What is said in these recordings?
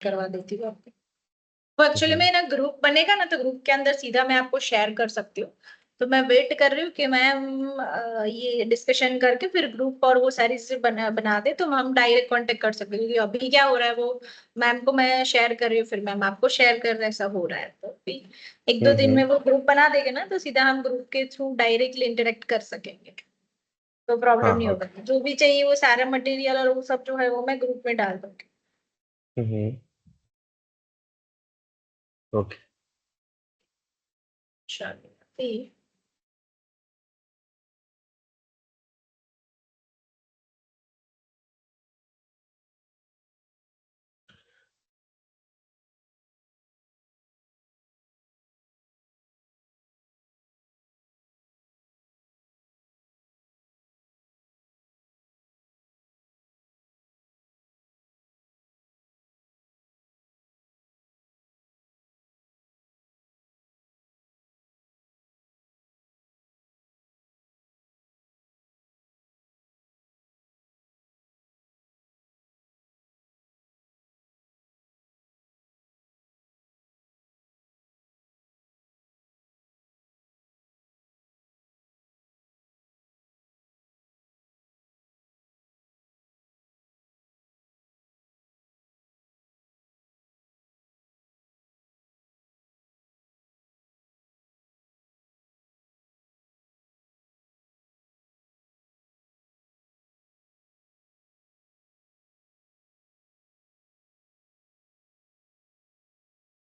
करवा देती हूँ आपको। वो एक्चुअली में ना ग्रुप बनेगा ना, तो ग्रुप के अंदर सीधा मैं आपको शेयर कर सकती हूँ। तो मैं वेट कर रही हूँ कि मैम ये डिस्कशन करके फिर ग्रुप और वो सारी चीजें बना दे, तो हम डायरेक्ट कांटेक्ट कर सकते हैं। क्योंकि अभी क्या हो रहा है, वो मैम को मैं शेयर कर रही हूँ, फिर मैम आपको शेयर कर रहे हैं, ऐसा हो रहा है। तो अभी एक दो दिन में वो ग्रुप बना देगा ना, तो सीधा हम ग्रुप के थ्रू डायरेक्टली इंटरेक्ट कर सकेंगे, तो प्रॉब्लम हाँ नहीं हाँ। होगा। जो भी चाहिए वो सारा मटेरियल और वो सब जो है वो मैं ग्रुप में डाल दूंगी। हम्म। ओके। चलिए।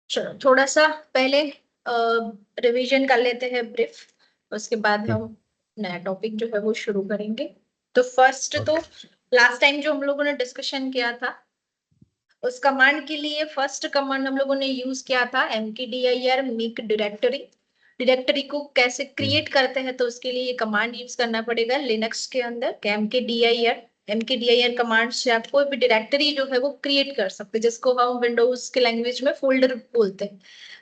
चलो थोड़ा सा पहले रिवीजन कर लेते हैं ब्रीफ, उसके बाद हम नया टॉपिक जो है वो शुरू करेंगे। तो फर्स्ट तो ओके। लास्ट टाइम जो हम लोगों ने डिस्कशन किया था, उस कमांड के लिए फर्स्ट कमांड हम लोगों ने यूज किया था mkdir मेक डायरेक्टरी। डायरेक्टरी को कैसे क्रिएट करते हैं, तो उसके लिए ये कमांड यूज करना पड़ेगा लिनक्स के अंदर, mkdir कमांड से आप कोई भी डायरेक्टरी जो है वो क्रिएट कर सकते हैं, जिसको हम विंडोज के लैंग्वेज में फोल्डर बोलते हैं।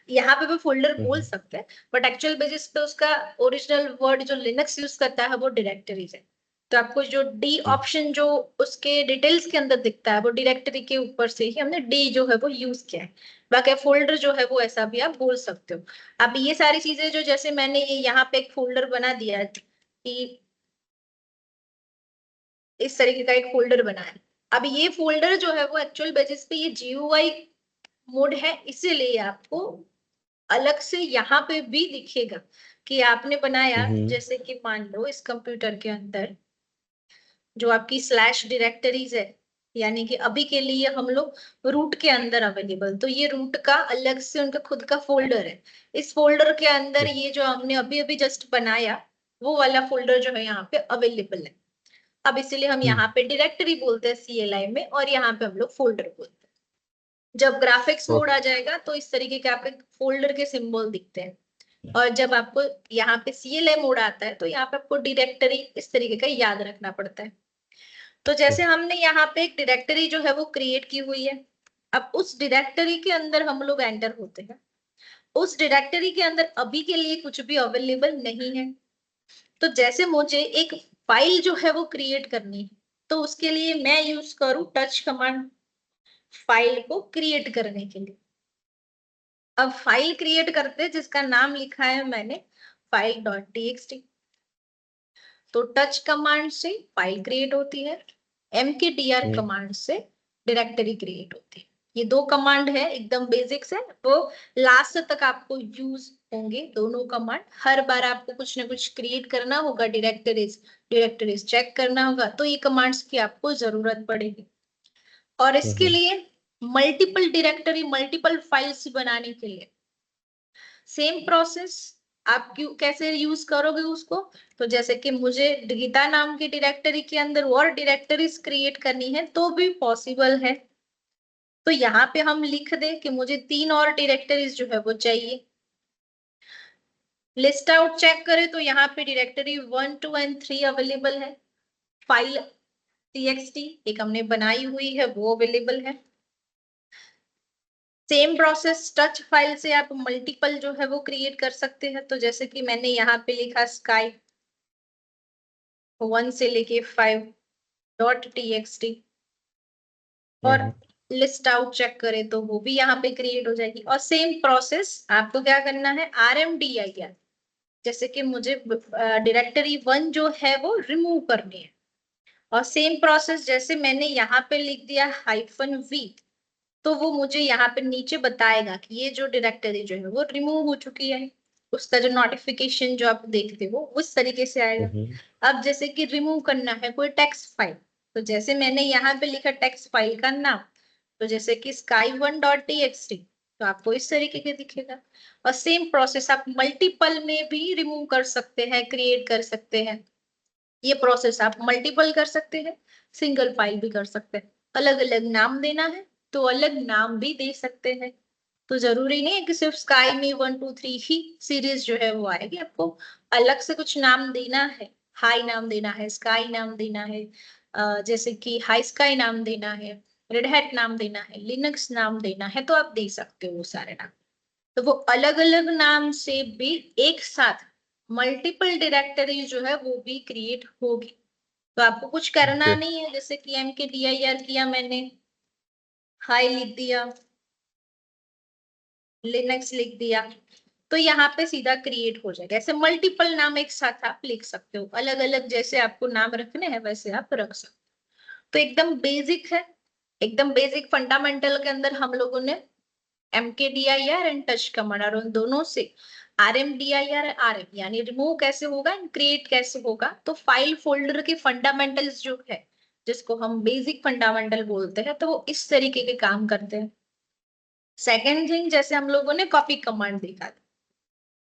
यहाँ पे भी फोल्डर बोल सकते हैं, बट एक्चुअल बेसिस पे उसका ओरिजिनल वर्ड जो लिनक्स यूज करता है वो डायरेक्टरीज है। तो आपको जो डी ऑप्शन जो उसके डिटेल्स के अंदर दिखता है, वो डायरेक्टरी के ऊपर से ही हमने डी जो है वो यूज किया है। बाकी फोल्डर जो है वो ऐसा भी आप बोल सकते हो। अब ये सारी चीजें जो, जैसे मैंने ये यहाँ पे एक फोल्डर बना दिया है कि इस तरीके का एक फोल्डर बना है। अब ये फोल्डर जो है वो एक्चुअल बेसिस पे ये जीयूआई मोड है, इसीलिए आपको अलग से यहाँ पे भी दिखेगा कि आपने बनाया। जैसे कि मान लो इस कंप्यूटर के अंदर जो आपकी स्लैश डायरेक्टरीज है, यानी कि अभी के लिए हम लोग रूट के अंदर अवेलेबल, तो ये रूट का अलग से उनका खुद का फोल्डर है। इस फोल्डर के अंदर ये जो हमने अभी अभी जस्ट बनाया, वो वाला फोल्डर जो है यहाँ पे अवेलेबल है। अब इसीलिए हम यहाँ पे डायरेक्टरी बोलते हैं CLI में, और यहाँ पे हम लोग फोल्डर बोलते हैं। जब ग्राफिक्स मोड आ ओके। जाएगा तो इस तरीके के आपके फोल्डर के सिंबल दिखते हैं। और जब आपको यहाँ पे CLI मोड आता है, तो यहाँ पे आपको डायरेक्टरी इस तरीके का याद रखना पड़ता है। तो जैसे हमने यहाँ पे एक डायरेक्टरी जो है वो क्रिएट की हुई है, अब उस डायरेक्टरी के अंदर हम लोग एंटर होते हैं। उस डायरेक्टरी के अंदर अभी के लिए कुछ भी अवेलेबल नहीं है। तो जैसे मुझे एक फाइल जो है वो क्रिएट करनी है, तो उसके लिए मैं यूज करूँ टच कमांड फाइल को क्रिएट करने के लिए। अब फाइल क्रिएट करते हैं जिसका नाम लिखा है मैंने फाइल डॉट txt। तो टच कमांड से फाइल क्रिएट होती है, mkdir कमांड से डायरेक्टरी क्रिएट होती है। ये दो कमांड है, एकदम बेसिक्स है, वो लास्ट तक आपको यूज होंगे दोनों कमांड। हर बार आपको कुछ ना कुछ क्रिएट करना होगा, डायरेक्टरीज चेक करना होगा, तो ये कमांड्स की आपको जरूरत पड़ेगी। और इसके लिए मल्टीपल डायरेक्टरी मल्टीपल फाइल्स बनाने के लिए सेम प्रोसेस आप क्यों कैसे यूज करोगे उसको। तो जैसे कि मुझे गीता नाम की डायरेक्टरी के अंदर और डायरेक्टरीज क्रिएट करनी है तो भी पॉसिबल है। तो यहाँ पे हम लिख दे कि मुझे 3 और डायरेक्टरीज जो है वो चाहिए। लिस्ट आउट चेक करें तो यहाँ पे डायरेक्टरी 1 2 एंड 3 अवेलेबल है। फाइल txt एक हमने बनाई हुई है वो अवेलेबल है। सेम प्रोसेस टच फाइल से आप मल्टीपल जो है वो क्रिएट कर सकते हैं। तो जैसे कि मैंने यहाँ पे लिखा स्काई 1 से लेके 5 डॉट txt, और लिस्ट आउट चेक करें तो वो भी यहाँ पे क्रिएट हो जाएगी। और सेम प्रोसेस आपको क्या करना है, RMDIR, जैसे कि मुझे डायरेक्टरी 1 जो है वो रिमूव करनी है, और सेम प्रोसेस जैसे मैंने यहाँ पे लिख दिया -V, तो वो मुझे यहाँ पे नीचे बताएगा कि ये जो डायरेक्टरी जो है वो रिमूव हो चुकी है। उसका जो नोटिफिकेशन जो आप देखते हो उस तरीके से आएगा। अब जैसे कि रिमूव करना है कोई टेक्स्ट फाइल, तो जैसे मैंने यहाँ पे लिखा टेक्स्ट फाइल का नाम, तो जैसे कि sky1.txt, तो आपको इस तरीके के दिखेगा। और सेम प्रोसेस आप मल्टीपल में भी रिमूव कर सकते हैं, क्रिएट कर सकते हैं। ये प्रोसेस आप मल्टीपल कर सकते हैं, सिंगल फाइल भी कर सकते हैं। अलग अलग नाम देना है तो अलग नाम भी दे सकते हैं। तो जरूरी नहीं है कि सिर्फ स्काई में 1 2 3 ही सीरीज जो है वो आएगी, आपको अलग से कुछ नाम देना है, हाई नाम देना है, स्काई नाम देना है, जैसे कि हाई स्काई नाम देना है, रेड हैट नाम देना है, लिनक्स नाम देना है, तो आप दे सकते हो वो सारे नाम। तो वो अलग अलग नाम से भी एक साथ मल्टीपल डायरेक्टरी जो है वो भी क्रिएट होगी। तो आपको कुछ करना ओके। नहीं है, जैसे कि MKDIR किया मैंने, हाई लिख दिया, लिनक्स लिख दिया, तो यहाँ पे सीधा क्रिएट हो जाएगा। ऐसे मल्टीपल नाम एक साथ आप लिख सकते हो, अलग अलग जैसे आपको नाम रखने हैं वैसे आप रख सकते हो। तो एकदम बेसिक है, एकदम बेसिक फंडामेंटल के अंदर हम लोगों ने MKDIR एंड टच कमांड, और उन दोनों से RMDIR RM यानी रिमूव कैसे होगा एंड क्रिएट कैसे होगा। तो फाइल फोल्डर के फंडामेंटल्स जो है, जिसको हम बेसिक फंडामेंटल बोलते हैं, तो वो इस तरीके के काम करते हैं। सेकेंड थिंग, जैसे हम लोगों ने कॉपी कमांड देखा था,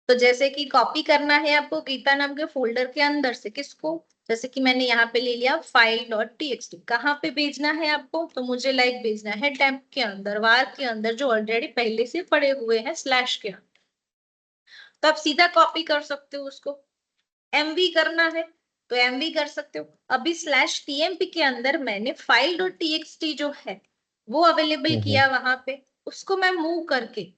तो जैसे कि कॉपी करना है आपको गीता नाम के फोल्डर के अंदर से, किसको, जैसे कि मैंने यहाँ पे ले लिया file.txt, कहाँ पे भेजना है आपको, तो मुझे लाइक भेजना है टेम्प के अंदर, वार के अंदर, जो ऑलरेडी पहले से पड़े हुए हैं स्लैश के अंदर। तो आप सीधा कॉपी कर सकते हो उसको। MV करना है तो MV कर सकते हो। अभी /tmp के अंदर मैंने file.txt जो है वो अवेलेबल किया वहां पे, उसको मैं मूव करके,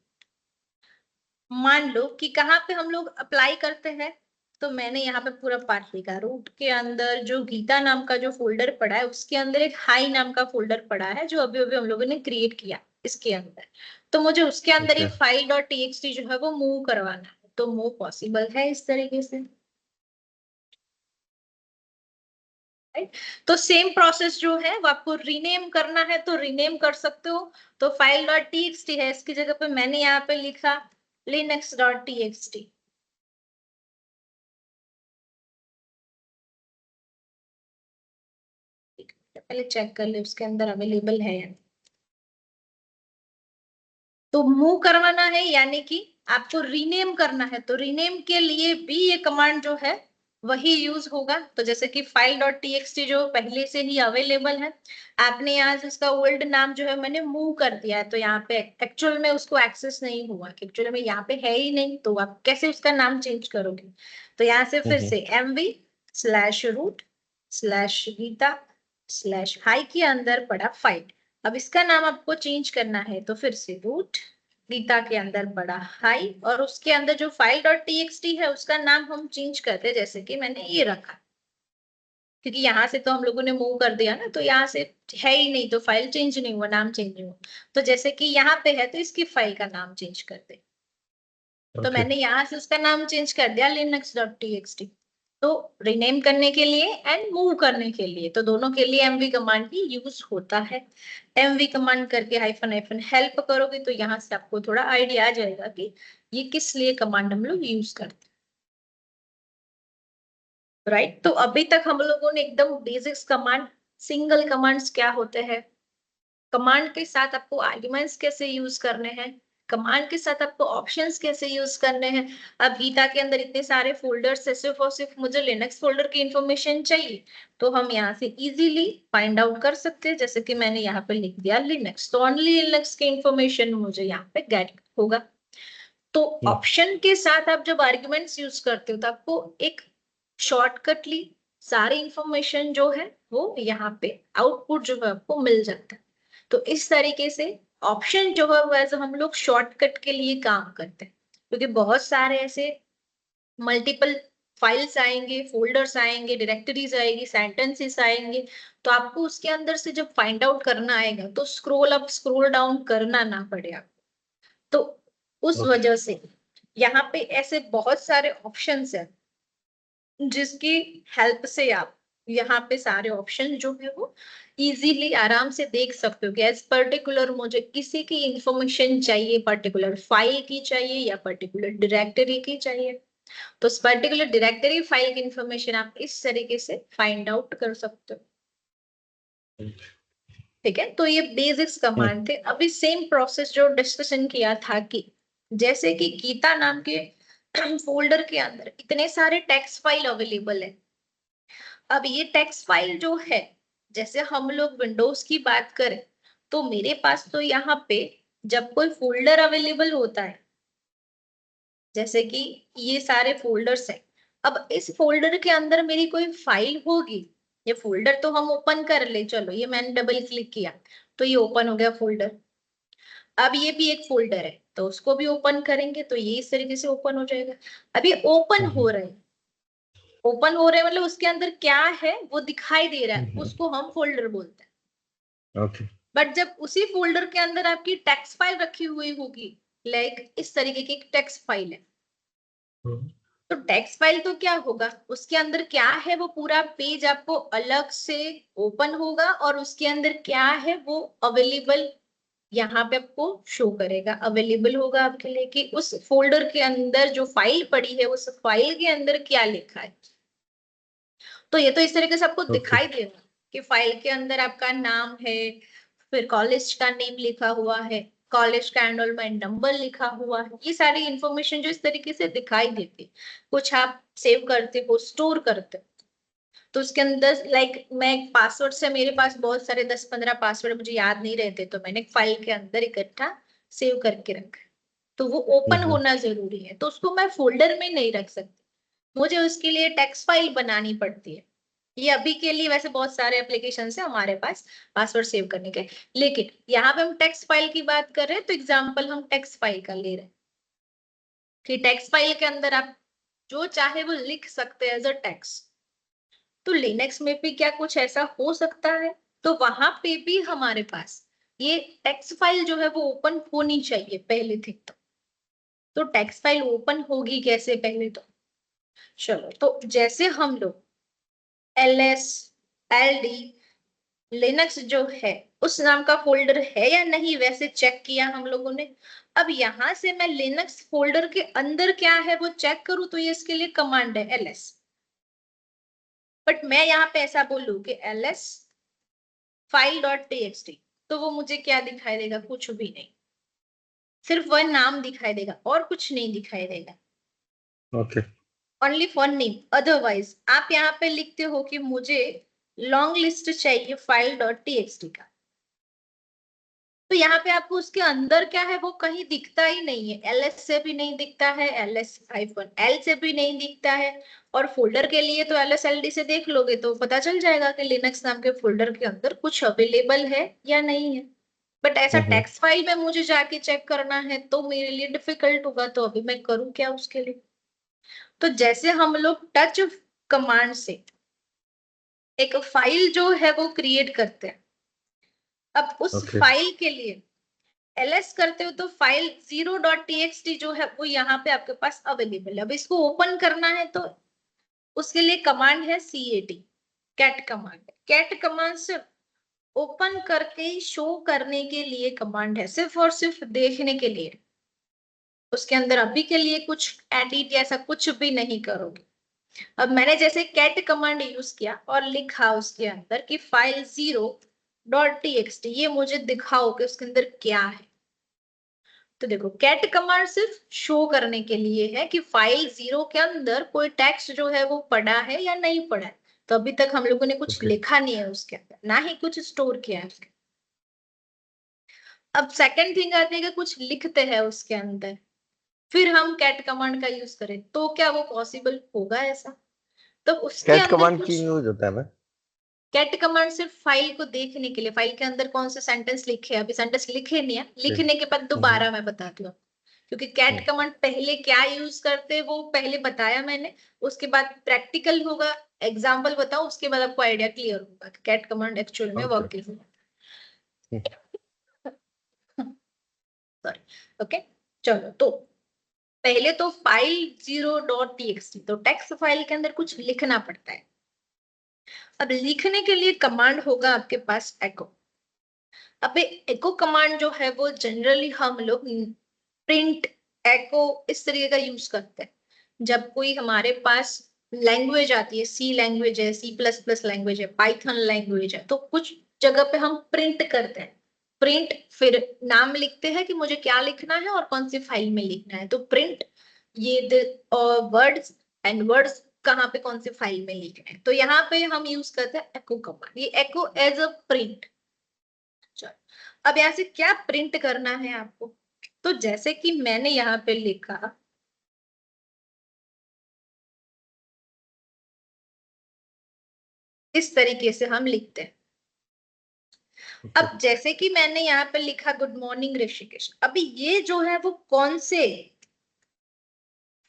मान लो कि कहाँ पे हम लोग अप्लाई करते हैं, तो मैंने यहाँ पे पूरा पार्ट लिखा, रूट के अंदर जो गीता नाम का जो फोल्डर पड़ा है उसके अंदर एक हाई नाम का फोल्डर पड़ा है जो अभी अभी हम लोगों ने क्रिएट किया इसके अंदर। तो मुझे उसके अंदर ये ओके। file.txt जो है वो मूव करवाना है, तो मूव पॉसिबल है इस तरीके से। राइट, तो सेम प्रोसेस जो है वो आपको रीनेम करना है तो रीनेम कर सकते हो। तो file.txt है, इसकी जगह पे मैंने यहाँ पे लिखा linux.txt। पहले चेक कर ले उसके अंदर अवेलेबल है या नहीं। तो मूव करवाना है यानी कि आपको रीनेम करना है, तो रीनेम के लिए भी ये कमांड जो है वही यूज होगा। तो जैसे कि file.txt जो पहले से ही अवेलेबल है, आपने यहाँ से उसका ओल्ड नाम जो है मैंने मूव कर दिया है, तो यहाँ पे एक्चुअल में उसको एक्सेस नहीं हुआ, एक्चुअल में यहाँ पे है ही नहीं, तो आप कैसे उसका नाम चेंज करोगे। तो यहाँ से फिर से MV/root/gita/हाई के अंदर पड़ा फाइल। अब इसका नाम आपको चेंज करना है, तो फिर से रूट, गीता के अंदर बड़ा हाई, और उसके अंदर जो file.txt है उसका नाम हम चेंज करते हैं, जैसे कि मैंने ये रखा, क्योंकि यहाँ से तो हम लोगों ने मूव कर दिया ना, तो यहाँ से है ही नहीं, तो फाइल चेंज नहीं हुआ, नाम चेंज नहीं हुआ। तो जैसे कि यहाँ पे है तो इसकी फाइल का नाम चेंज कर दे, तो ओके। मैंने यहाँ से उसका नाम चेंज कर दिया linux.txt। तो रीनेम करने के लिए एंड मूव करने के लिए, तो दोनों के लिए MV कमांड ही यूज होता है। MV कमांड करके हाइफन हेल्प करोगे तो यहाँ से आपको थोड़ा आइडिया आ जाएगा कि ये किस लिए कमांड हम लोग यूज करते हैं। राइट, तो अभी तक हम लोगों ने एकदम बेसिक्स कमांड, सिंगल कमांड्स क्या होते हैं, कमांड के साथ आपको आर्ग्यूमेंट्स कैसे यूज करने हैं, कमांड के साथ आपको ऑप्शंस कैसे यूज करने हैं। अब गीता के अंदर इतने सारे फोल्डर्स है, सिर्फ और सिर्फ मुझे लिनक्स फोल्डर की इंफॉर्मेशन चाहिए तो हम यहाँ से इजीली फाइंड आउट कर सकते हैं, जैसे कि मैंने यहाँ पे लिख दिया लिनक्स, तो ओनली लिनक्स की इंफॉर्मेशन मुझे यहाँ पे गेट होगा। तो ऑप्शन के साथ आप जब आर्ग्यूमेंट्स यूज करते हो तो आपको एक शॉर्टकटली सारी इंफॉर्मेशन जो है वो यहाँ पे आउटपुट जो है आपको मिल जाता है। तो इस तरीके से ऑप्शन जो है वो एज हम लोग शॉर्टकट के लिए काम करते हैं, क्योंकि बहुत सारे ऐसे मल्टीपल फाइल्स आएंगे, फोल्डर्स आएंगे, डायरेक्टरीज आएगी, सेंटेंसेस आएंगे। तो आपको उसके अंदर से जब फाइंड आउट करना आएगा तो स्क्रोल अप स्क्रोल डाउन करना ना पड़े आपको। तो उस ओके वजह से यहाँ पे ऐसे बहुत सारे ऑप्शंस हैं जिसकी हेल्प से आप यहाँ पे सारे ऑप्शन जो है वो इजीली आराम से देख सकते हो कि एज पर्टिकुलर मुझे किसी की इंफॉर्मेशन चाहिए, पर्टिकुलर फाइल की चाहिए या पर्टिकुलर डायरेक्टरी की चाहिए, तो उस पर्टिकुलर डायरेक्टरी फाइल की इंफॉर्मेशन आप इस तरीके से फाइंड आउट कर सकते हो। ठीक है, तो ये बेसिक्स कमांड थे। अभी सेम प्रोसेस जो डिस्कशन किया था कि जैसे कि गीता नाम के फोल्डर के अंदर इतने सारे टेक्स्ट फाइल अवेलेबल है। अब ये टेक्स्ट फाइल जो है, जैसे हम लोग विंडोज की बात करें तो मेरे पास तो यहाँ पे जब कोई फोल्डर अवेलेबल होता है, जैसे कि ये सारे फोल्डर्स हैं, अब इस फोल्डर के अंदर मेरी कोई फाइल होगी, ये फोल्डर तो हम ओपन कर ले, चलो ये मैंने डबल क्लिक किया तो ये ओपन हो गया फोल्डर। अब ये भी एक फोल्डर है तो उसको भी ओपन करेंगे तो ये इस तरीके से ओपन हो जाएगा। अब ये ओपन हो रहे हैं, ओपन हो रहे हैं मतलब उसके अंदर क्या है वो दिखाई दे रहा है, उसको हम फोल्डर बोलते हैं। ओके बट जब उसी फोल्डर के अंदर आपकी टेक्स्ट फाइल रखी हुई होगी, लाइक इस तरीके की टेक्स्ट फाइल है, तो टेक्स्ट फाइल तो क्या होगा, उसके अंदर क्या है वो पूरा पेज आपको अलग से ओपन होगा और उसके अंदर क्या है वो अवेलेबल यहाँ पे आपको शो करेगा, अवेलेबल होगा आपके लिए कि उस फोल्डर के अंदर जो फाइल पड़ी है उस फाइल के अंदर क्या लिखा है। तो ये तो इस तरीके से आपको ओके दिखाई देगा कि फाइल के अंदर आपका नाम है, फिर कॉलेज का नेम लिखा हुआ है, कॉलेज का एनरोलमेंट नंबर लिखा हुआ है, ये सारी इंफॉर्मेशन जो इस तरीके से दिखाई देती है। कुछ आप सेव करते हो, स्टोर करते हो, तो उसके अंदर लाइक मैं पासवर्ड से, मेरे पास बहुत सारे 10-15 पासवर्ड मुझे याद नहीं रहते तो मैंने फाइल के अंदर इकट्ठा सेव करके रखा है। तो वो ओपन होना जरूरी है, तो उसको मैं फोल्डर में नहीं रख सकती, मुझे उसके लिए टेक्स्ट फाइल बनानी पड़ती है। ये अभी के लिए वैसे बहुत सारे एप्लीकेशन है हमारे पास पासवर्ड सेव करने के, लेकिन यहाँ पे हम टेक्स्ट फाइल की बात कर रहे हैं तो एग्जाम्पल हम टेक्स्ट फाइल का ले रहे हैं कि टेक्स्ट फाइल के अंदर आप जो चाहे वो लिख सकते हैं एज अ टेक्स्ट। तो लिनक्स में भी क्या कुछ ऐसा हो सकता है, तो वहां पे भी हमारे पास ये टेक्स्ट फाइल जो है वो ओपन होनी चाहिए पहले थिंग तो टेक्स्ट फाइल ओपन होगी कैसे पहले तो, चलो तो जैसे हम लोग ls ld लिनक्स जो है उस नाम का फोल्डर है या नहीं वैसे चेक किया हम लोगों ने। अब यहां से मैं लिनक्स फोल्डर के अंदर क्या है वो चेक करूं तो ये इसके लिए कमांड है ls, बट मैं यहाँ पे ऐसा बोलूं कि ls फाइल डॉट टीएक्सटी, तो वो मुझे क्या दिखाई देगा, कुछ भी नहीं, सिर्फ वह नाम दिखाई देगा और कुछ नहीं दिखाई देगा, okay only for name. Otherwise आप यहाँ पे लिखते हो कि मुझे लॉन्ग लिस्ट चाहिए फाइल डॉट टीएक्सटी का, तो यहाँ पे आपको उसके अंदर क्या है वो कहीं दिखता ही नहीं है, ls से भी नहीं दिखता है, ls-l से भी नहीं दिखता है, और फोल्डर के लिए तो ls-ld से देख लोगे तो पता चल जाएगा कि लिनक्स नाम के फोल्डर के अंदर कुछ अवेलेबल है या नहीं है। बट ऐसा टेक्स्ट फाइल में मुझे जाके चेक करना है तो मेरे लिए डिफिकल्ट होगा, तो अभी मैं करूँ क्या उसके लिए। तो जैसे हम लोग टच कमांड से एक फाइल जो है वो क्रिएट करते हैं, अब उस ओके फाइल के लिए ls करते हो तो फाइल 0.txt जो है वो यहाँ पे आपके पास अवेलेबल है। अब इसको ओपन करना है तो उसके लिए कमांड है cat, cat command. Cat command सिर्फ ओपन करके शो करने के लिए कमांड है, सिर्फ और सिर्फ देखने के लिए, उसके अंदर अभी के लिए कुछ एडिट ऐसा कुछ भी नहीं करोगे। अब मैंने जैसे कैट कमांड यूज किया और लिखा उसके अंदर कि फाइल 0.txt ये मुझे दिखाओ कि उसके अंदर क्या है, तो देखो कैट कमांड सिर्फ शो करने के लिए है कि फाइल 0 के अंदर कोई टेक्स्ट जो है वो पड़ा है या नहीं पड़ा है, तो अभी तक हम लोगों ने कुछ ओके लिखा नहीं है उसके अंदर, ना ही कुछ स्टोर किया है उसके। अब सेकंड थिंग आती है कि कुछ लिखते हैं उसके अंदर, फिर हम कैट कमांड का यूज करें तो क्या वो पॉसिबल होगा ऐसा, तो उसके कैट अंदर कमांड की कुछ यूज होता है मैं कैट कमांड सिर्फ फाइल को देखने के लिए, फाइल के अंदर कौन से सेंटेंस लिखे हैं, अभी सेंटेंस लिखे नहीं है, ठीक लिखने के बाद दोबारा मैं बताती हूँ क्योंकि कैट कमांड पहले क्या यूज करते हैं वो पहले बताया मैंने, उसके बाद प्रैक्टिकल होगा, एग्जाम्पल बताओ, उसके बाद आपको आइडिया क्लियर होगा कि कैट कमांड एक्चुअल में वर्क कैसे सॉरी। ओके, चलो तो पहले तो फाइल 0.txt, तो टेक्स्ट फाइल के अंदर कुछ लिखना पड़ता है। अब लिखने के लिए कमांड होगा आपके पास एको। अब एको कमांड जो है वो जनरली हम लोग प्रिंट, एको इस तरीके का यूज करते हैं। जब कोई हमारे पास लैंग्वेज आती है, सी लैंग्वेज है, C++ लैंग्वेज है, पाइथन लैंग्वेज है, तो कुछ जगह पे हम प्रिंट करते हैं। प्रिंट, फिर नाम लिखते हैं कि मुझे क्या लिखना है और कौन सी फाइल में लिखना है। तो प्रिंट ये वर्ड्स एंड वर्ड्स कहाँ पे कौन सी फाइल में लिखना है, तो यहाँ पे हम यूज करते हैं एको कमांड। ये एको एज अ प्रिंट। अब यहाँ से क्या प्रिंट करना है आपको, तो जैसे कि मैंने यहाँ पे लिखा, इस तरीके से हम लिखते हैं। अब जैसे कि मैंने यहाँ पे लिखा गुड मॉर्निंग ऋषिकेश, अभी ये जो है वो कौन से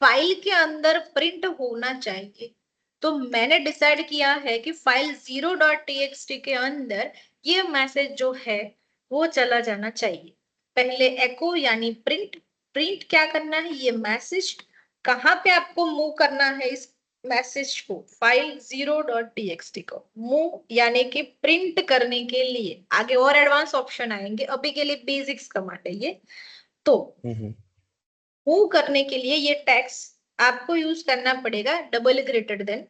फाइल के अंदर प्रिंट होना चाहिए, तो मैंने डिसाइड किया है कि फाइल 0.txt के अंदर ये मैसेज जो है वो चला जाना चाहिए। पहले एको यानी प्रिंट, प्रिंट क्या करना है, ये मैसेज कहाँ पे आपको मूव करना है, इस मैसेज को फाइल 0.txt को मूव यानी कि प्रिंट करने के लिए आगे और एडवांस ऑप्शन आएंगे, अभी के लिए बेसिक्स कमांड है ये। तो मूव करने के लिए ये टैक्स आपको यूज करना पड़ेगा double greater than,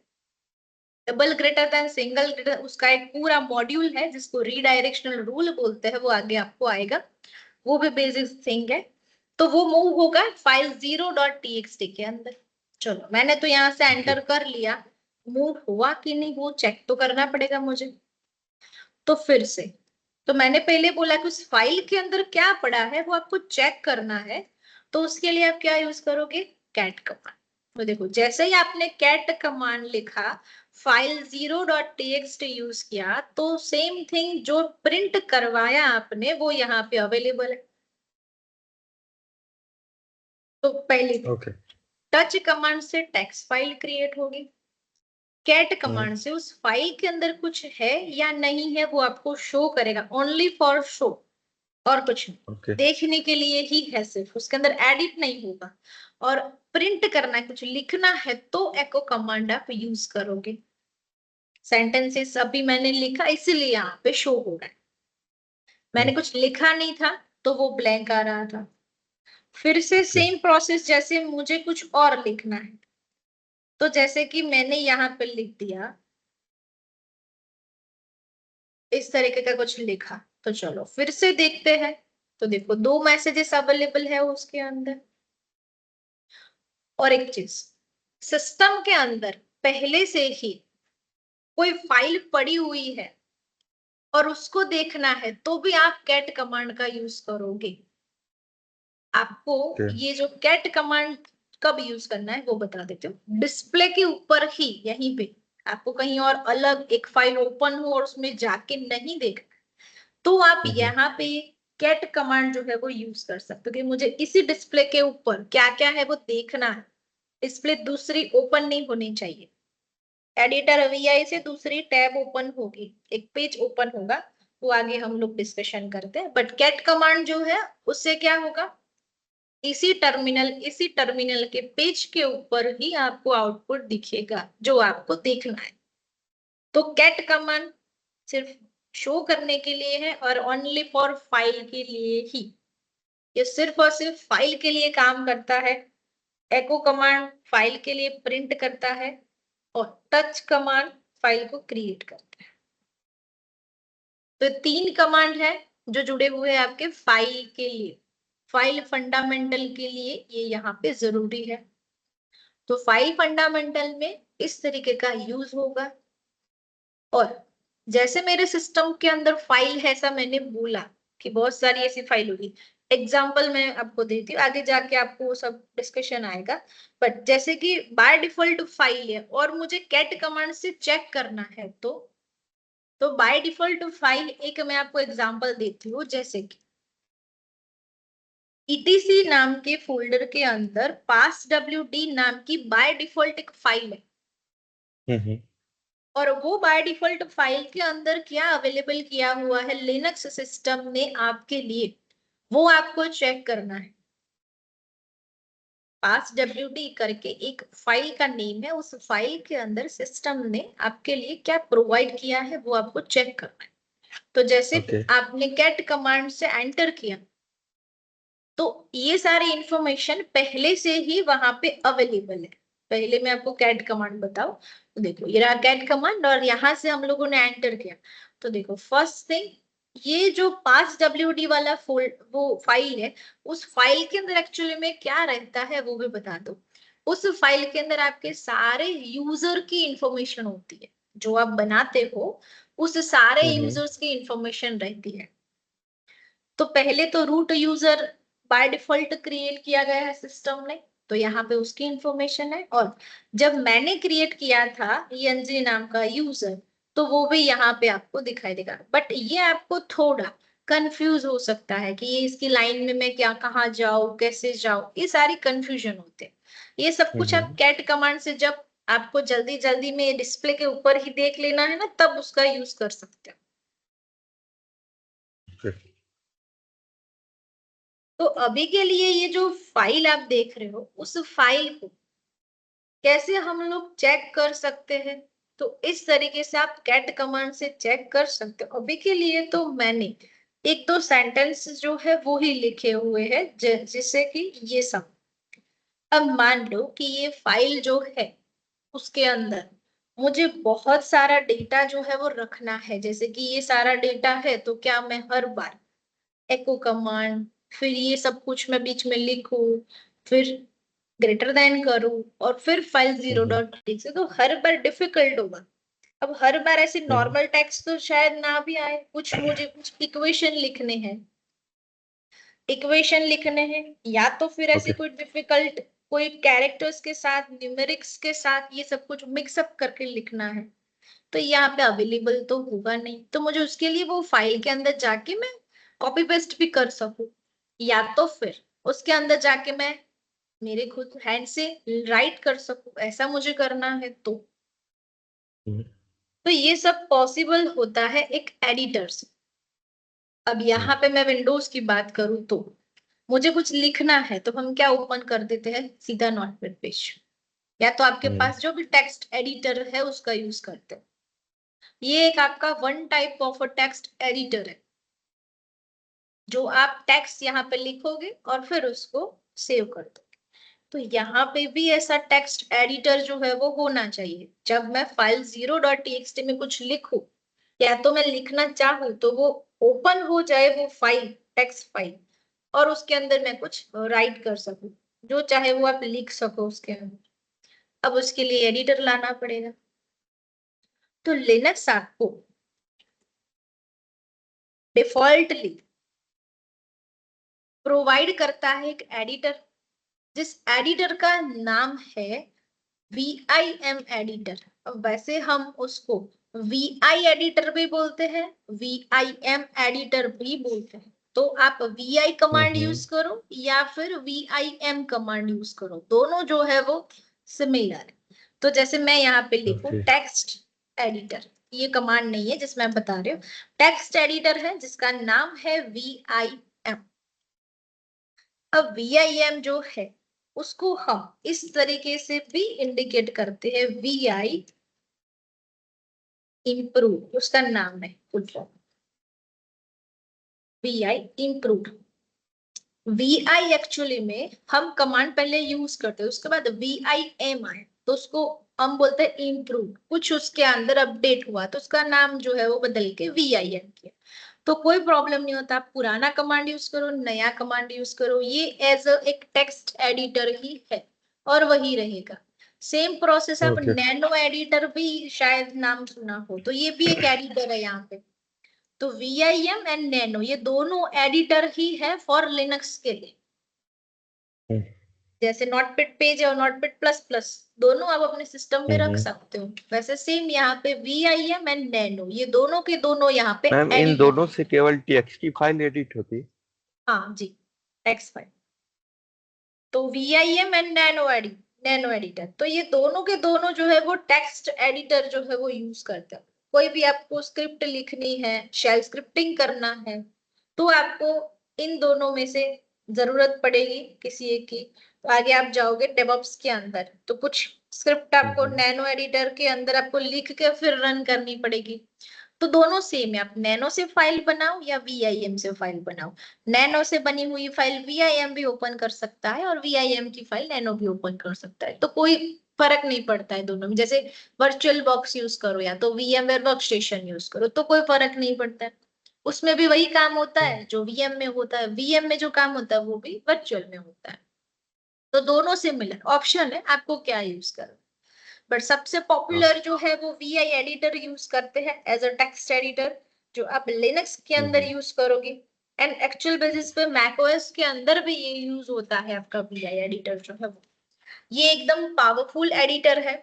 double greater than, single greater, उसका एक पूरा मॉड्यूल है जिसको रीडायरेक्शनल रूल बोलते हैं, वो आगे आपको आएगा, वो भी बेसिक थिंग है। तो वो मूव होगा फाइल 0.txt के अंदर। चलो मैंने तो यहाँ से एंटर कर लिया, मूव हुआ कि नहीं वो चेक तो करना पड़ेगा मुझे। तो फिर से, तो मैंने पहले बोला कि उस फाइल के अंदर क्या पड़ा है वो आपको चेक करना है, तो उसके लिए आप क्या यूज करोगे, कैट कमांड। तो देखो जैसे ही आपने कैट कमांड लिखा, फाइल 0.txt यूज किया, तो सेम थिंग जो प्रिंट करवाया आपने वो यहाँ पे अवेलेबल है। तो पहली टच कमांड से टेक्स्ट फाइल क्रिएट होगी, कैट कमांड से उस फाइल के अंदर कुछ है या नहीं है वो आपको शो करेगा, ओनली फॉर शो, और कुछ नहीं, देखने के लिए ही है, सिर्फ उसके अंदर एडिट नहीं होगा। और प्रिंट करना है, कुछ लिखना है, तो एको कमांड आप यूज करोगे। सेंटेंसेस अभी मैंने लिखा इसीलिए यहाँ पे शो हो रहा है, मैंने कुछ लिखा नहीं था तो वो ब्लैंक आ रहा था। फिर से सेम प्रोसेस, जैसे मुझे कुछ और लिखना है, तो जैसे कि मैंने यहाँ पे लिख दिया, इस तरीके का कुछ लिखा, तो चलो फिर से देखते हैं। तो देखो दो मैसेजेस अवेलेबल है उसके अंदर। और एक चीज, सिस्टम के अंदर पहले से ही कोई फाइल पड़ी हुई है और उसको देखना है, तो भी आप कैट कमांड का यूज करोगे। आपको ये जो कैट कमांड कब यूज करना है वो बता देती हूँ। डिस्प्ले के ऊपर ही, यहीं पे आपको कहीं और अलग एक फाइल ओपन हो और उसमें जाके नहीं देखना, तो आप यहाँ पे कैट कमांड जो है वो यूज कर सकते हो कि मुझे इसी डिस्प्ले के ऊपर क्या क्या है वो देखना है। डिस्प्ले दूसरी ओपन नहीं होनी चाहिए, एडिटर वीआई से दूसरी टैब ओपन होगी, एक पेज ओपन होगा, वो आगे हम लोग डिस्कशन करते हैं। बट कैट कमांड जो है उससे क्या होगा, इसी टर्मिनल के पेज के ऊपर ही आपको आउटपुट दिखेगा जो आपको देखना है। तो कैट कमांड सिर्फ शो करने के लिए है और ओनली फॉर फाइल के लिए ही, ये सिर्फ और सिर्फ फाइल के लिए काम करता है। एको कमांड फाइल के लिए प्रिंट करता है और टच कमांड फाइल को क्रिएट करता है। तो तीन कमांड है जो जुड़े हुए हैं आपके फाइल के लिए, फाइल फंडामेंटल के लिए ये यहाँ पे जरूरी है। तो फाइल फंडामेंटल में इस तरीके का यूज होगा। और जैसे मेरे सिस्टम के अंदर फाइल है, ऐसा मैंने बोला कि बहुत सारी ऐसी फाइल होगी, एग्जाम्पल मैं आपको देती हूँ, आगे जाके आपको वो सब डिस्कशन आएगा। बट जैसे कि बाय डिफॉल्ट फाइल है और मुझे कैट कमांड से चेक करना है, तो बाय डिफॉल्ट फाइल, एक मैं आपको एग्जांपल देती हूँ, जैसे कि etc नाम के फोल्डर के अंदर passwd नाम की बाय डिफॉल्ट एक फाइल है, और वो बाय डिफॉल्ट फाइल के अंदर क्या अवेलेबल किया हुआ है लिनक्स सिस्टम ने आपके लिए, वो आपको चेक करना है। passwd करके एक फाइल का नेम है, उस फाइल के अंदर सिस्टम ने आपके लिए क्या प्रोवाइड किया है वो आपको चेक करना है। तो जैसे ओके आपने कैट कमांड से एंटर किया तो ये सारी इंफॉर्मेशन पहले से ही वहां पे अवेलेबल है। पहले मैं आपको कैट कमांड बताऊं तो देखो ये रहा कैट कमांड, और यहां से हम लोगों ने एंटर किया तो देखो फर्स्ट थिंग ये जो passwd वाला वो फाइल है, उस फाइल के अंदर एक्चुअली में क्या रहता है वो भी बता दो। उस फाइल के अंदर आपके सारे यूजर की इंफॉर्मेशन होती है, जो आप बनाते हो उस सारे यूजर्स की इंफॉर्मेशन रहती है। तो पहले तो root user by default create किया गया है सिस्टम ने, तो यहाँ पे उसकी इंफॉर्मेशन है, और जब मैंने क्रिएट किया था ENG नाम का यूजर तो वो भी यहाँ पे आपको दिखाई देगा। बट ये आपको थोड़ा कंफ्यूज हो सकता है कि ये इसकी लाइन में मैं क्या कहाँ जाऊं कैसे जाऊं, ये सारी कंफ्यूजन होते हैं। ये सब कुछ आप कैट कमांड से जब आपको जल्दी जल्दी में डिस्प्ले के ऊपर ही देख लेना है ना, तब उसका यूज कर सकते हो। तो अभी के लिए ये जो फाइल आप देख रहे हो उस फाइल को कैसे हम लोग चेक कर सकते हैं, तो इस तरीके से आप कैट कमांड से चेक कर सकते हो। अभी के लिए तो मैंने एक दो सेंटेंस जो है वो ही लिखे हुए हैं जिससे कि ये सब। अब मान लो कि ये फाइल जो है उसके अंदर मुझे बहुत सारा डेटा जो है वो रखना है, जैसे कि ये सारा डेटा है तो क्या मैं हर बार एको कमांड फिर ये सब कुछ मैं बीच में लिखूं, फिर ग्रेटर देन करूं, और फिर फाइल 0.6 तो हर बार डिफिकल्ट होगा। अब हर बार ऐसे नॉर्मल टेक्स्ट तो शायद ना भी आए, कुछ मुझे कुछ इक्वेशन लिखने हैं, या तो फिर ऐसे ओके कोई डिफिकल्ट कोई कैरेक्टर्स के साथ न्यूमेरिक्स के साथ ये सब कुछ मिक्सअप करके लिखना है, तो यहाँ पे अवेलेबल तो होगा नहीं। तो मुझे उसके लिए वो फाइल के अंदर जाके मैं कॉपी पेस्ट भी कर सकूं, या तो फिर उसके अंदर जाके मैं मेरे खुद हैंड से राइट कर सकूं, ऐसा मुझे करना है तो ये सब पॉसिबल होता है एक एडिटर से। अब यहाँ पे मैं विंडोज की बात करूँ तो मुझे कुछ लिखना है तो हम क्या ओपन कर देते हैं, सीधा नोटपैड पेज, या तो आपके पास जो भी टेक्स्ट एडिटर है उसका यूज करते हैं। ये एक आपका one type of a text editor है, जो आप टेक्स्ट यहाँ पे लिखोगे और फिर उसको सेव कर दो। तो यहाँ पे भी ऐसा टेक्स्ट एडिटर जो है वो होना चाहिए। जब मैं फाइल 0.txt में कुछ लिखूं या तो मैं लिखना चाहूँ तो वो ओपन हो जाए वो फाइल, टेक्स्ट फाइल, और उसके अंदर मैं कुछ राइट कर सकूं, जो चाहे वो आप लिख सको उसके अंदर। अब उसके लिए एडिटर लाना पड़ेगा। तो लिनक्स आपको डिफॉल्टली प्रोवाइड करता है एक एडिटर, जिस एडिटर का नाम है VIM एडिटर। अब वैसे हम उसको VI एडिटर भी बोलते हैं, VIM एडिटर भी बोलते हैं। तो आप VI कमांड यूज करो या फिर VIM कमांड यूज करो, दोनों जो है वो सिमिलर है। तो जैसे मैं यहाँ पे लिखूं ओके टेक्स्ट एडिटर, ये कमांड नहीं है जिसमें मैं बता रही हूँ, टेक्स्ट एडिटर है जिसका नाम है VIM। अब VIM जो है उसको हम इस तरीके से भी इंडिकेट करते हैं, VI इम्प्रूव उसका नाम है full form, VI improve. VI actually में हम कमांड पहले यूज करते हैं, उसके बाद VIM आए तो उसको हम बोलते हैं इम्प्रूव। कुछ उसके अंदर अपडेट हुआ तो उसका नाम जो है वो बदल के VIM किया। तो कोई प्रॉब्लम नहीं होता, आप पुराना कमांड यूज करो नया कमांड यूज करो, ये एज एक टेक्स्ट एडिटर ही है और वही रहेगा। सेम प्रोसेस आप ओके नैनो एडिटर भी शायद नाम सुना हो, तो ये भी एक एडिटर है यहाँ पे। तो VIM एंड नैनो ये दोनों एडिटर ही है फॉर लिनक्स के लिए। जैसे नोटपैड पेज और नोटपैड प्लस प्लस दोनों आप अपने सिस्टम में रख सकते हो, वैसे सेम यहाँ पे VIM एंड नैनो ये दोनों के दोनों यहाँ पे मैम इन एडिटर। दोनों से केवल टीएक्सटी फाइल एडिट होती है? हाँ जी, टेक्स्ट फाइल। तो VIM एंड नैनो एडिटर, तो ये दोनों के दोनों जो है वो टेक्स्ट एडिटर जो है वो यूज करते हैं। कोई भी आपको स्क्रिप्ट लिखनी है, शेल स्क्रिप्टिंग करना है, तो आपको इन दोनों में से जरूरत पड़ेगी किसी एक की। तो आगे आप जाओगे डेवऑप्स के अंदर, तो कुछ स्क्रिप्ट आपको नैनो एडिटर के अंदर आपको लिख के फिर रन करनी पड़ेगी। तो दोनों सेम है, आप नैनो से फाइल बनाओ या VIM से फाइल बनाओ। नैनो से बनी हुई फाइल VIM भी ओपन कर सकता है और VIM की फाइल नैनो भी ओपन कर सकता है, तो कोई फर्क नहीं पड़ता है दोनों में। जैसे वर्चुअल बॉक्स यूज करो या तो VMware वर्कस्टेशन यूज करो, तो कोई फर्क नहीं पड़ता है। उसमें भी वही काम होता है जो VM में होता है, VM में जो काम होता है वो भी वर्चुअल में होता है। तो दोनों सिमिलर ऑप्शन है, आपको क्या यूज करना। बट सबसे पॉपुलर जो है वो VI एडिटर यूज करते हैं एज अ टेक्स्ट एडिटर, जो आप लिनक्स के अंदर यूज करोगे। एंड एक्चुअल बेसिस पे मैकओएस के अंदर भी ये यूज होता है आपका VI एडिटर जो है वो। ये एकदम पावरफुल एडिटर है।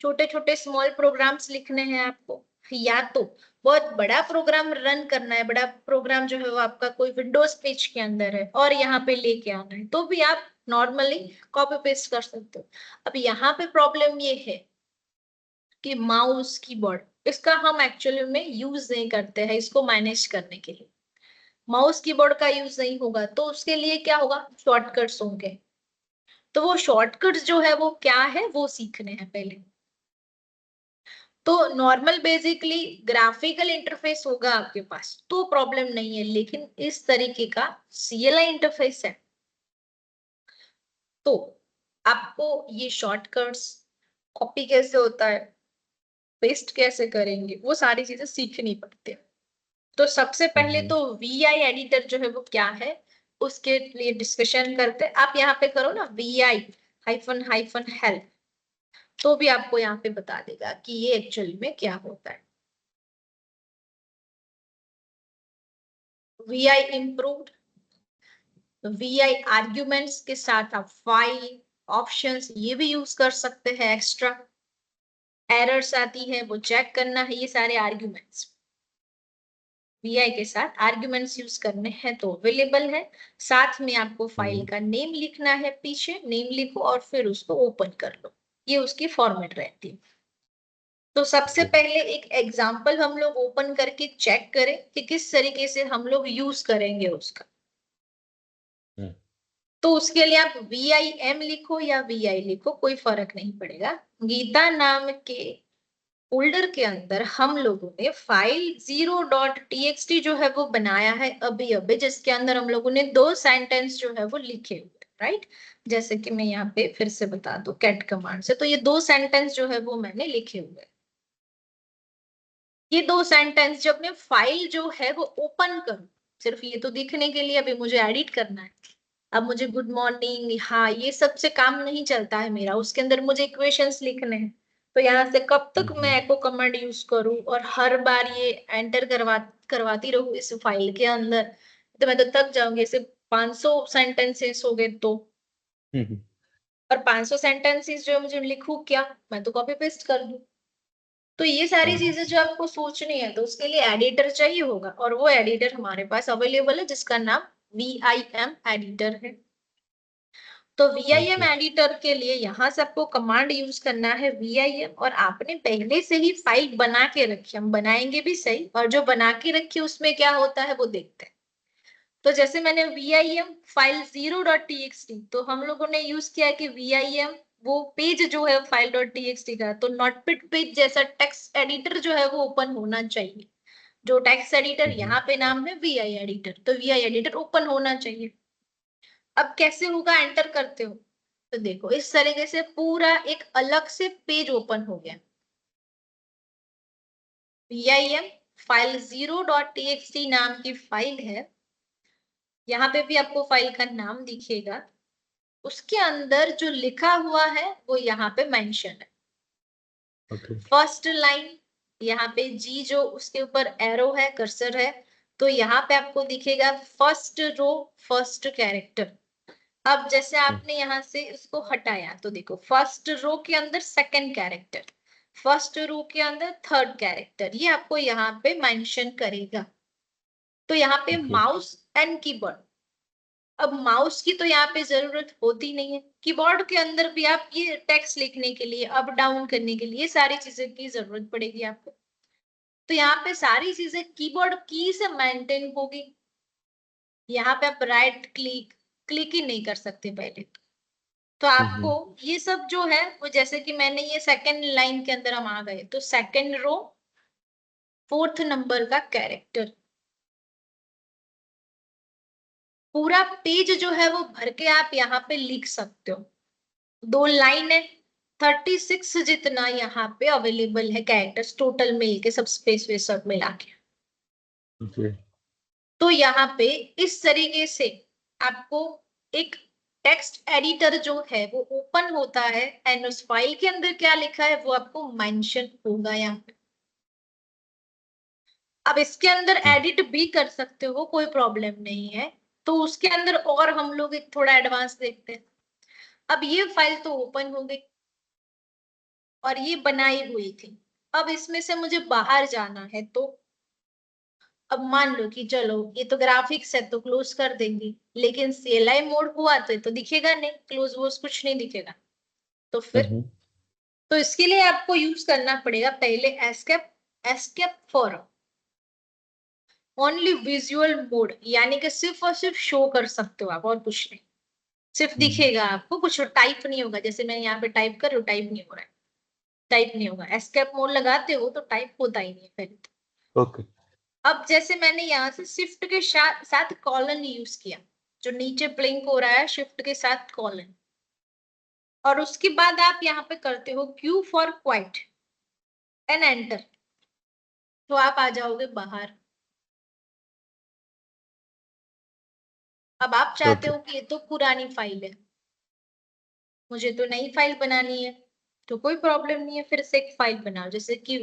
छोटे छोटे स्मॉल प्रोग्राम्स लिखने हैं आपको, या तो बहुत बड़ा प्रोग्राम रन करना है, बड़ा प्रोग्राम जो है वो आपका कोई विंडोज पेज के अंदर है और यहाँ पे लेके आना है, तो भी आप नॉर्मली कॉपी पेस्ट कर सकते हो। अब यहाँ पे प्रॉब्लम ये है कि माउस कीबोर्ड, इसका हम एक्चुअली में यूज नहीं करते हैं इसको मैनेज करने के लिए। माउस कीबोर्ड का यूज नहीं होगा तो उसके लिए क्या होगा, शॉर्टकट्स होंगे। तो वो शॉर्टकट्स जो है वो क्या है वो सीखने हैं पहले। तो नॉर्मल बेसिकली ग्राफिकल इंटरफेस होगा आपके पास तो प्रॉब्लम नहीं है, लेकिन इस तरीके का CLI इंटरफेस है तो आपको ये शॉर्टकट्स, कॉपी कैसे होता है, पेस्ट कैसे करेंगे, वो सारी चीजें सीखनी पड़ती है। तो सबसे पहले तो VI एडिटर जो है वो क्या है उसके लिए डिस्कशन करते हैं। आप यहाँ पे करो ना VI हेल्प, तो भी आपको यहाँ पे बता देगा कि ये एक्चुअली में क्या होता है। VI इम्प्रूव्ड, VI आर्ग्यूमेंट्स के साथ आप फाइल ऑप्शंस ये भी यूज कर सकते हैं। एक्स्ट्रा एरर्स आती है वो चेक करना है, ये सारे आर्ग्यूमेंट्स VI के साथ आर्ग्यूमेंट्स यूज करने हैं तो अवेलेबल है। साथ में आपको फाइल का नेम लिखना है, पीछे नेम लिखो और फिर उसको ओपन कर लो, ये उसकी फॉर्मेट रहती है। तो सबसे पहले एक एग्जांपल हम लोग ओपन करके चेक करें कि किस तरीके से हम लोग यूज करेंगे उसका। तो उसके लिए आप VIM लिखो या VI लिखो, कोई फर्क नहीं पड़ेगा। गीता नाम के फोल्डर के अंदर हम लोगों ने फाइल 0.txt जो है वो बनाया है अभी अभी, जिसके अंदर हम लोगों ने 2 सेंटेंस जो है वो लिखे हुए, राइट। जैसे कि मैं यहाँ पे फिर से बता दूं कैट कमांड से, तो ये 2 सेंटेंस जो है वो मैंने लिखे हुए। ये 2 सेंटेंस जब मैं फाइल जो है वो ओपन करूं, सिर्फ ये तो दिखने के लिए अभी मुझे एडिट करना है। अब मुझे गुड मॉर्निंग, हाँ, ये सब से काम नहीं चलता है मेरा, उसके अंदर मुझे इक्वेशंस लिखने हैं। तो यहाँ से कब तक मैं एको कमांड यूज करूँ और हर बार ये एंटर करवाती रहूं इस फाइल के अंदर, तो मैं तो थक जाऊंगी। इसे 500 सेंटेंसेस हो गए तो, और 500 सेंटेंसेस जो मुझे लिखूं क्या, मैं तो कॉपी पेस्ट कर दूं। तो ये सारी चीजें जो आपको सोचनी है तो उसके लिए एडिटर चाहिए होगा, और वो एडिटर हमारे पास अवेलेबल है जिसका नाम VIM एडिटर है। तो VIM एडिटर के लिए यहाँ से आपको कमांड यूज करना है VIM, और आपने पहले से ही फाइल बना के रखी, हम बनाएंगे भी सही, और जो बना के रखी उसमें क्या होता है वो देखते हैं। तो जैसे मैंने VIM फाइल 0.txt, तो हम लोगों ने यूज किया कि VIM वो पेज जो है फाइल .txt का, तो नोटपैड पेज जैसा टेक्स्ट एडिटर जो है वो ओपन होना चाहिए। जो टेक्स्ट एडिटर यहाँ पे नाम है VI एडिटर, तो VI एडिटर ओपन होना चाहिए। अब कैसे होगा, एंटर करते हो तो देखो इस तरीके से पूरा एक अलग से पेज ओपन हो गया। VIM फाइल 0.txt नाम की फाइल है, यहाँ पे भी आपको फाइल का नाम दिखेगा, उसके अंदर जो लिखा हुआ है वो यहाँ पे मेंशन है। फर्स्ट लाइन यहाँ पे जी जो उसके ऊपर एरो है, कर्सर है, तो यहाँ पे आपको दिखेगा फर्स्ट रो फर्स्ट कैरेक्टर। अब जैसे आपने यहाँ से इसको हटाया तो देखो फर्स्ट रो के अंदर सेकंड कैरेक्टर, फर्स्ट रो के अंदर थर्ड कैरेक्टर, ये आपको यहाँ पे मेंशन करेगा। तो यहाँ पे माउस एंड कीबोर्ड, अब माउस की तो यहाँ पे जरूरत होती नहीं है, कीबोर्ड के अंदर भी आप ये टेक्स्ट लिखने के लिए, अप डाउन करने के लिए सारी चीजें की जरूरत पड़ेगी आपको। तो यहाँ पे सारी चीजें कीबोर्ड की से मेंटेन होगी। यहाँ पे आप राइट क्लिक क्लिक ही नहीं कर सकते पहले। तो आपको ये सब जो है वो, जैसे कि मैंने ये सेकंड लाइन के अंदर हम आ गए, तो सेकंड रो 4th नंबर का कैरेक्टर, पूरा पेज जो है वो भर के आप यहाँ पे लिख सकते हो। 2 लाइन है, 36 जितना यहाँ पे अवेलेबल है कैरेक्टर्स टोटल मिलके, सब स्पेस वेस सब मिला के। ओके। तो यहाँ पे इस तरीके से आपको एक टेक्स्ट एडिटर जो है वो ओपन होता है, एंड उस फाइल के अंदर क्या लिखा है वो आपको मेंशन होगा यहाँ पे। अब इसके अंदर एडिट भी कर सकते हो, कोई प्रॉब्लम नहीं है। तो उसके अंदर और हम लोग एक थोड़ा एडवांस देखते हैं। अब ये फाइल तो ओपन हो गई और ये बनाई हुई थी। अब इसमें से मुझे बाहर जाना है, तो अब मान लो कि चलो ये तो ग्राफिक्स है तो क्लोज कर देंगे, लेकिन CLI मोड हुआ तो ये तो दिखेगा नहीं, क्लोज वोज कुछ नहीं दिखेगा। तो फिर तो इसके लिए आपको यूज करना पड़ेगा पहले escape, escape for only visual mode, यानी कि सिर्फ और सिर्फ शो कर सकते हो आप, और कुछ नहीं। सिर्फ दिखेगा आपको, कुछ टाइप नहीं होगा। जैसे मैं यहाँ पे टाइप कर रही हूँ, टाइप नहीं हो रहा है, टाइप नहीं होगा। एस्केप मोड लगाते हो तो टाइप होता ही नहीं है पहले तो। ओके। अब जैसे मैंने यहाँ से शिफ्ट के साथ कॉलन यूज किया, जो नीचे ब्लिंक हो रहा है शिफ्ट के साथ कॉलन, और उसके बाद आप यहाँ पे करते हो Q for quiet and enter, तो आप आ जाओगे बाहर। अब आप चाहते ओके। हो कि ये तो पुरानी फाइल है, मुझे तो नई फाइल बनानी है, तो कोई प्रॉब्लम नहीं है, फिर से एक फाइल बनाओ, जैसे कि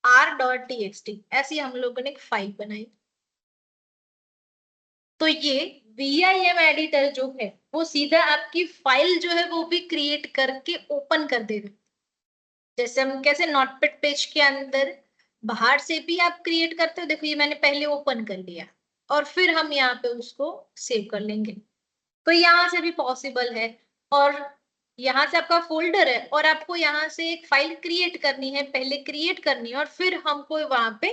vimr.txt, ऐसी हम लोगों ने एक फाइल बनाई। तो ये VIM एडिटर जो है वो सीधा आपकी फाइल जो है वो भी क्रिएट करके ओपन कर देगा। जैसे हम कैसे नोटपैड पेज के अंदर बाहर से भी आप क्रिएट करते हो, देखो ये मैंने पहले ओपन कर लिया और फिर हम यहाँ पे उसको सेव कर लेंगे, तो यहाँ से भी पॉसिबल है। और यहाँ से आपका फोल्डर है और आपको यहाँ से एक फाइल क्रिएट करनी है, पहले क्रिएट करनी है और फिर हमको वहां पे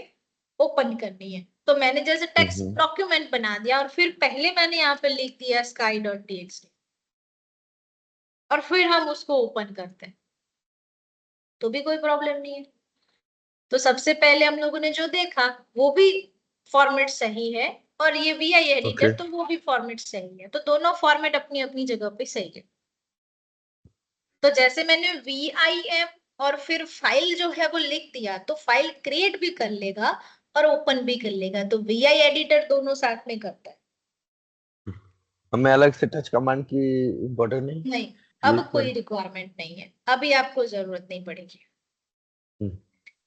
ओपन करनी है। तो मैंने जैसे टेक्स्ट डॉक्यूमेंट बना दिया और फिर पहले मैंने यहाँ पे लिख दिया sky.txt और फिर हम उसको ओपन करते हैं, तो भी कोई प्रॉब्लम नहीं है। तो सबसे पहले हम लोगों ने जो देखा वो भी फॉर्मेट सही है, और ये VI ओके। एडिटर तो वो भी फॉर्मेट सही है, तो दोनों फॉर्मेट अपनी अपनी जगह पे सही है। तो जैसे मैंने VIM और फिर फाइल जो है वो लिख दिया, तो फाइल क्रिएट भी कर लेगा और ओपन भी कर लेगा, तो VI एडिटर दोनों साथ में करता है। हमें अलग से टच कमांड की इम्पोर्टेंट नहीं नहीं, अब यूज कोई कर। रिक्वायरमेंट नहीं है, अभी आपको जरूरत नहीं पड़ेगी। हम्म।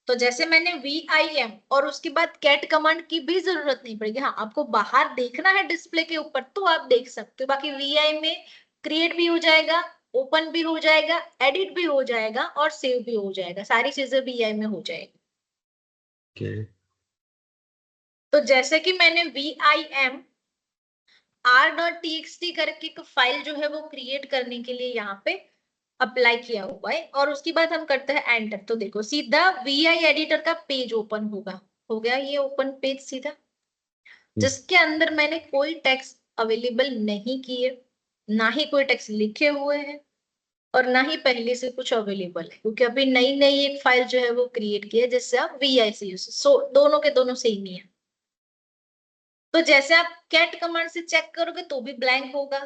तो जैसे मैंने VIM और उसके बाद कैट कमांड की भी जरूरत नहीं पड़ेगी। हाँ, आपको बाहर देखना है डिस्प्ले के ऊपर तो आप देख सकते हो, बाकी VI में क्रिएट भी हो जाएगा, ओपन भी हो जाएगा, एडिट भी हो जाएगा और सेव भी हो जाएगा, सारी चीजें VI में हो जाएगी। ओके। तो जैसे कि मैंने VIM r.txt करके एक फाइल जो है वो क्रिएट करने के लिए यहाँ पे अप्लाई किया हुआ है, और उसके बाद हम करते हैं एंटर, तो देखो सीधा VI एडिटर का पेज ओपन होगा। हो गया ये ओपन पेज सीधा, जिसके अंदर मैंने कोई टेक्स्ट अवेलेबल नहीं किए, ना ही कोई टेक्स्ट लिखे हुए हैं, और ना ही पहले से कुछ अवेलेबल है, क्योंकि अभी नई नई एक फाइल जो है वो क्रिएट की है जिससे आप VI से यूज, सो दोनों के दोनों सेम ही है। तो जैसे आप कैट कमांड से चेक करोगे तो भी ब्लैंक होगा,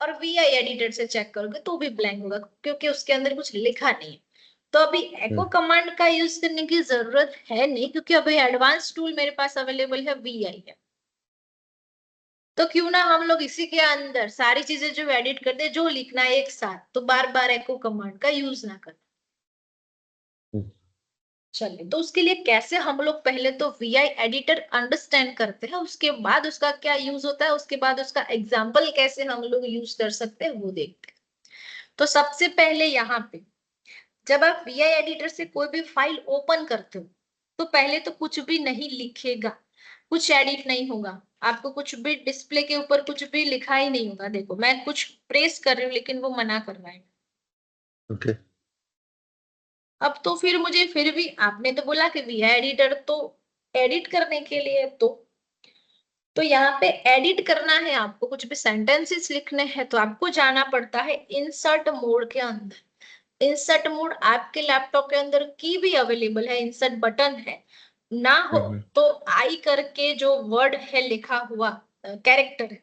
और VI एडिटर से चेक करोगे तो भी ब्लैंक होगा, क्योंकि उसके अंदर कुछ लिखा नहीं है। तो अभी एको कमांड का यूज करने की जरूरत है नहीं, क्योंकि अभी एडवांस टूल मेरे पास अवेलेबल है VI है। तो क्यों ना हम लोग इसी के अंदर सारी चीजें जो एडिट करते हैं, जो लिखना है एक साथ, तो बार बार एको कमांड का यूज ना करें। चलिए, तो उसके लिए कैसे हम लोग पहले तो VI एडिटर अंडरस्टैंड करते हैं, उसके बाद उसका क्या यूज होता है, उसके बाद उसका एग्जाम्पल कैसे हम लोग यूज कर सकते हैं वो देखते हैं। तो सबसे पहले यहाँ पे जब आप VI एडिटर से कोई भी फाइल ओपन करते हो, तो पहले तो कुछ भी नहीं लिखेगा, कुछ एडिट नहीं होगा, आपको कुछ भी डिस्प्ले के ऊपर कुछ भी लिखा ही नहीं होगा। देखो मैं कुछ प्रेस कर रही हूँ लेकिन वो मना कर रहा है। ओके। अब तो फिर मुझे फिर भी आपने तो बोला कि वी एडिटर तो एडिट करने के लिए, तो यहाँ पे एडिट करना है आपको, कुछ भी सेंटेंसेस लिखने हैं तो आपको जाना पड़ता है इंसर्ट मोड के अंदर। इंसर्ट मोड आपके लैपटॉप के अंदर की भी अवेलेबल है, इंसर्ट बटन है ना हो तो आई करके जो वर्ड है लिखा हुआ कैरेक्टर है,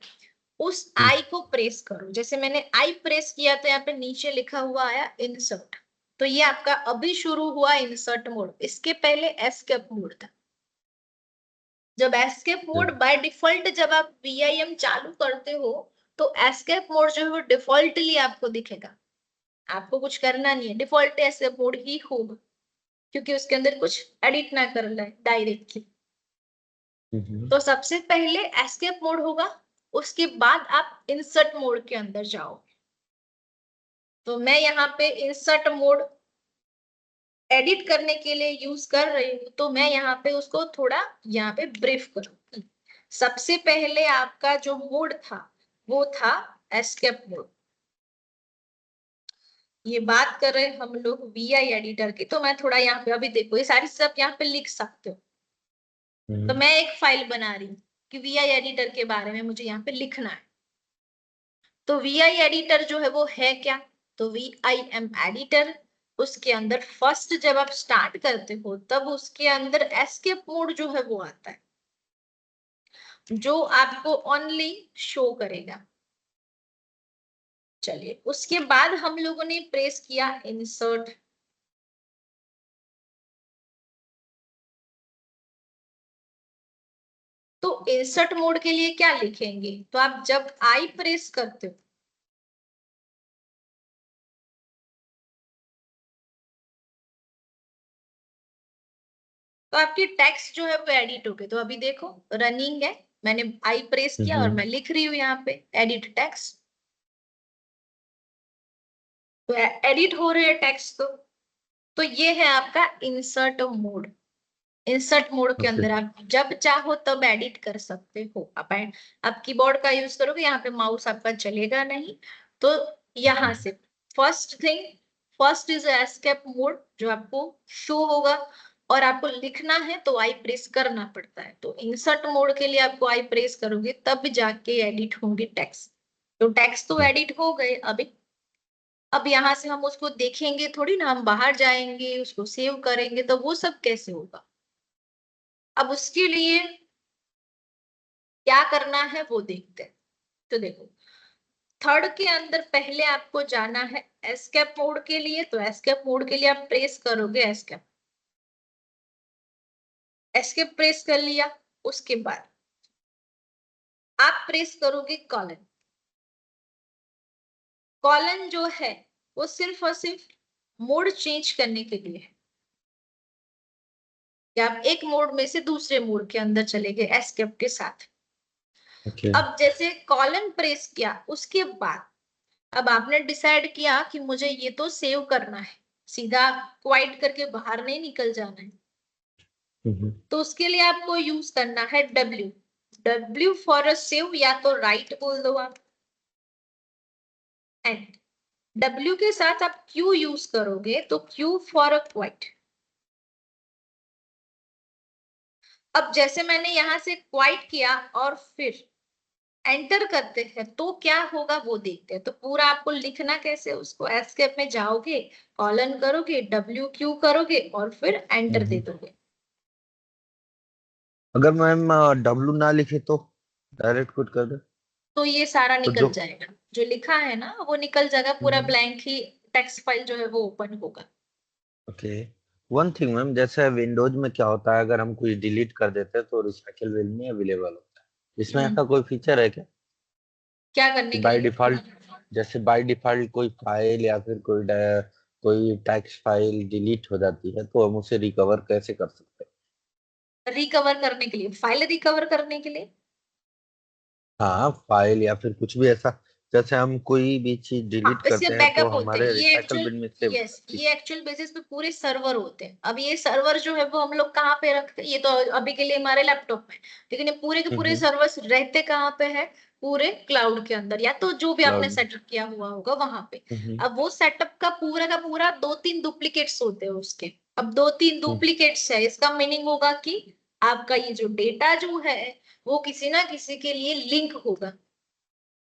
उस आई को प्रेस करो। जैसे मैंने आई प्रेस किया तो यहाँ पे नीचे लिखा हुआ आया इंसर्ट, तो ये आपका अभी शुरू हुआ इंसर्ट मोड। इसके पहले एस्केप मोड था। जब एस्केप मोड बाय डिफॉल्ट जब आप VIM चालू करते हो तो एस्केप मोड जो है वो डिफॉल्टली आपको दिखेगा, आपको कुछ करना नहीं है, डिफॉल्ट एस्केप मोड ही होगा क्योंकि उसके अंदर कुछ एडिट ना कर ले डायरेक्टली। तो सबसे पहले एस्केप मोड होगा, उसके बाद आप इंसर्ट मोड के अंदर जाओ। तो मैं यहाँ पे इंसर्ट मोड एडिट करने के लिए यूज कर रही हूँ, तो मैं यहाँ पे उसको थोड़ा यहाँ पे ब्रीफ करूँ। सबसे पहले आपका जो मोड था वो था एस्केप मोड। ये बात कर रहे हैं हम लोग VI एडिटर की, तो मैं थोड़ा यहाँ पे अभी देखो ये सारी चीज आप यहाँ पे लिख सकते हो। तो मैं एक फाइल बना रही हूँ कि VI एडिटर के बारे में मुझे यहाँ पे लिखना है। तो VI एडिटर जो है वो है क्या, तो VIM एडिटर, उसके अंदर फर्स्ट जब आप स्टार्ट करते हो तब उसके अंदर एस्केप मोड जो है वो आता है, जो आपको ओनली शो करेगा। चलिए उसके बाद हम लोगों ने प्रेस किया इंसर्ट। तो इंसर्ट मोड के लिए क्या लिखेंगे, तो आप जब आई प्रेस करते हो तो आपकी टेक्स्ट जो है वो एडिट हो गई। तो अभी देखो रनिंग है, मैंने आई प्रेस किया और मैं लिख रही हूँ यहाँ पे एडिट टेक्स्ट, तो एडिट हो रहे हैं टेक्स्ट। तो ये है आपका इंसर्ट मोड। इंसर्ट मोड के ओके। अंदर आप जब चाहो तब एडिट कर सकते हो। आप कीबोर्ड का यूज करोगे, यहाँ पे माउस आपका चलेगा नहीं। तो यहाँ से first thing, first is escape mode जो आपको शो होगा, और आपको लिखना है तो आई प्रेस करना पड़ता है। तो इंसर्ट मोड के लिए आपको आई प्रेस करोगे तब जाके एडिट होंगे टेक्स्ट। तो टेक्स्ट तो एडिट हो गए अभी। अब यहाँ से हम उसको देखेंगे थोड़ी ना, हम बाहर जाएंगे उसको सेव करेंगे, तो वो सब कैसे होगा। अब उसके लिए क्या करना है वो देखते हैं। तो देखो थर्ड के अंदर पहले आपको जाना है एस्केप मोड के लिए। तो एस्केप मोड के लिए आप प्रेस करोगे एस्केप, एस्केप प्रेस कर लिया। उसके बाद आप प्रेस करोगे कॉलन। कॉलन जो है वो सिर्फ और सिर्फ मोड चेंज करने के लिए है, कि आप एक मोड में से दूसरे मोड के अंदर चले गए एस्केप के साथ। ओके। अब जैसे कॉलन प्रेस किया उसके बाद अब आपने डिसाइड किया कि मुझे ये तो सेव करना है, सीधा क्वाइट करके बाहर नहीं निकल जाना है। तो उसके लिए आपको यूज करना है W। W फॉर सेव, या तो राइट बोल दो आप, एंड W के साथ आप Q यूज करोगे तो Q फॉर क्वाइट। अब जैसे मैंने यहां से क्वाइट किया और फिर एंटर करते हैं तो क्या होगा वो देखते हैं। तो पूरा आपको लिखना कैसे, उसको एस्केप में जाओगे, कॉलन करोगे, WQ करोगे और फिर एंटर दे दोगे। अगर मैम डब्लू ना लिखे तो डायरेक्ट कोड कर दे तो ये सारा तो निकल जो जाएगा, जो लिखा है ना वो निकल जाएगा, पूरा ब्लैंक ही टेक्स्ट फाइल जो है वो ओपन होगा। ओके। वन थिंग मैम, जैसे विंडोज में क्या होता है, अगर हम कुछ डिलीट कर देते हैं तो रिसाइकिल बिल में अवेलेबल होता है, इसमें ऐसा कोई फीचर है क्या क्या कि करने के बाय लिए, डिफॉल्ट, जैसे बाय डिफॉल्ट कोई फाइल या फिर कोई टेक्स्ट फाइल डिलीट हो जाती है तो हम उसे रिकवर कैसे कर सकते हैं? रिकवर करने के लिए, फाइल रिकवर करने के लिए। हाँ, फाइल या फिर कुछ भी ऐसा जैसे हम कोई भी चीज डिलीट इससे करते हैं तो बैकअप होते हैं, हमारे ये रिसाइकल एक्चुअल, बिन में सेव हो यस, जाती ये एक्चुअल बेसिस पे पूरे सर्वर होते हैं। अब ये सर्वर जो है वो हम लोग कहाँ पे रखते हैं, ये तो अभी के लिए हमारे लैपटॉप में, लेकिन ये पूरे के पूरे है। सर्वर्स रहते कहाँ पे है, पूरे क्लाउड के अंदर, या तो जो भी आपने क्लाउड। सेटअप किया हुआ होगा वहां पे। अब वो सेटअप का पूरा 2-3 डुप्लीकेट्स होते हैं उसके। अब 2-3 डुप्लीकेट्स है, इसका मीनिंग होगा कि आपका ये जो डेटा जो है वो किसी ना किसी के लिए लिंक होगा।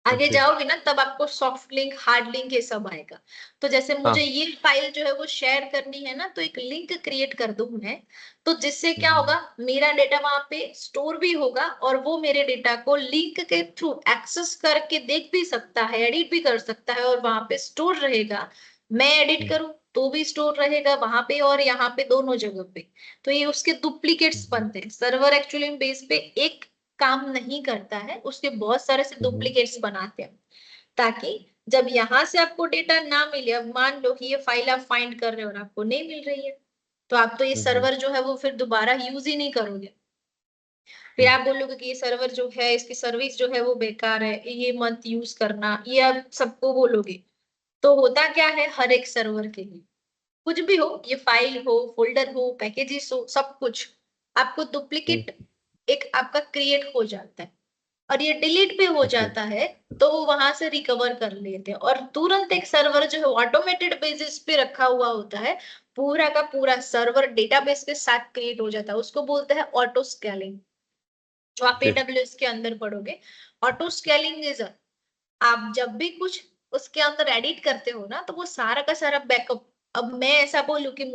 आगे ओके। जाओगे ना तब आपको सॉफ्ट लिंक, हार्ड लिंक ये सब आएगा। तो जैसे मुझे हाँ। ये फाइल जो है वो शेयर करनी है ना, तो एक लिंक क्रिएट कर दूं मैं, तो जिससे क्या होगा, मेरा डेटा वहां पे स्टोर भी होगा और वो मेरे डेटा को लिंक के थ्रू एक्सेस करके देख भी सकता है, एडिट भी कर सकता है, और वहां पे स्टोर रहेगा। मैं एडिट करूं तो भी स्टोर रहेगा वहां पे और यहाँ पे, दोनों जगह पे। तो ये उसके डुप्लीकेट्स बनते हैं। सर्वर एक्चुअली बेस पे एक काम नहीं करता है, उसके बहुत सारे से डुप्लीकेट्स बनाते हैं, ताकि जब यहाँ से आपको डेटा ना मिले, अब मान लो कि ये फाइल आप फाइंड कर रहे हो और आपको नहीं मिल रही है, तो आप तो ये सर्वर जो है वो फिर दोबारा यूज ही नहीं करोगे। फिर आप बोलोगे कि ये सर्वर जो है, इसकी सर्विस जो है वो बेकार है, ये मत यूज करना, ये आप सबको बोलोगे। तो होता क्या है, हर एक सर्वर के लिए कुछ भी हो, ये फाइल हो, फोल्डर हो, पैकेजेस हो, सब कुछ आपको डुप्लीकेट एक आपका क्रिएट हो जाता है, और ये डिलीट भी हो ओके। जाता है, तो वो वहां से रिकवर कर लेते हैं। और तुरंत एक सर्वर जो है ऑटोमेटेड बेसिस पे रखा हुआ होता है, पूरा का पूरा सर्वर डेटाबेस के साथ क्रिएट हो जाता है, उसको बोलते हैं ऑटो स्केलिंग। जो आप ओके। एडब्ल्यूएस के अंदर पढ़ोगे, ऑटो स्केलिंग इज, आप जब भी कुछ उसके अंदर एडिट करते हो ना, तो वो सारा का सारा बैकअप, अब मैं ऐसा बोलूं कि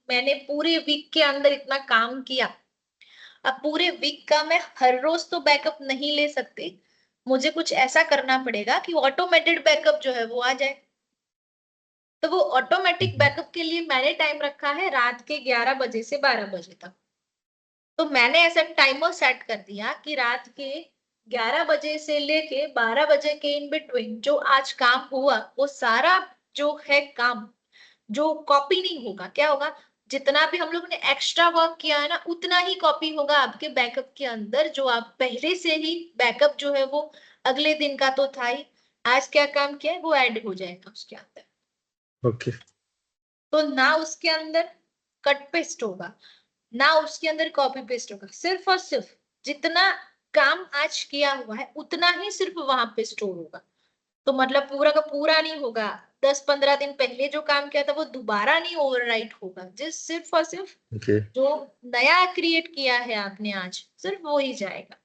मैंने पूरे वीक के अंदर इतना काम किया, अब पूरे वीक का मैं हर रोज तो बैकअप नहीं ले सकती, मुझे कुछ ऐसा करना पड़ेगा कि ऑटोमेटेड बैकअप जो है वो आ जाए। तो वो ऑटोमेटिक बैकअप के लिए मैंने टाइम रखा है रात के 11 बजे से 12 बजे तक। तो मैंने ऐसा टाइमर सेट कर दिया कि रात के 11 बजे से लेके 12 बजे के इन बिटवीन जो आज काम हुआ, वो सारा जो है काम, जो कॉपी नहीं होगा, क्या होगा, जितना भी हम लोग ने एक्स्ट्रा वर्क किया है ना, उतना ही कॉपी होगा आपके बैकअप के अंदर, जो आप पहले से ही बैकअप जो है वो अगले दिन का तो था ही, आज क्या काम किया है वो ऐड हो जाएगा उसके अंदर। ओके। तो ना उसके अंदर कट पेस्ट होगा, ना उसके अंदर कॉपी पेस्ट होगा, सिर्फ और सिर्फ जितना काम आज किया हुआ है उतना ही सिर्फ वहां पे स्टोर होगा। तो मतलब पूरा का पूरा नहीं होगा, 10-15 दिन पहले जो काम किया था वो दोबारा नहीं ओवरराइट होगा, जिस सिर्फ और सिर्फ ओके। जो नया क्रिएट किया है आपने आज, सिर्फ वो ही जाएगा।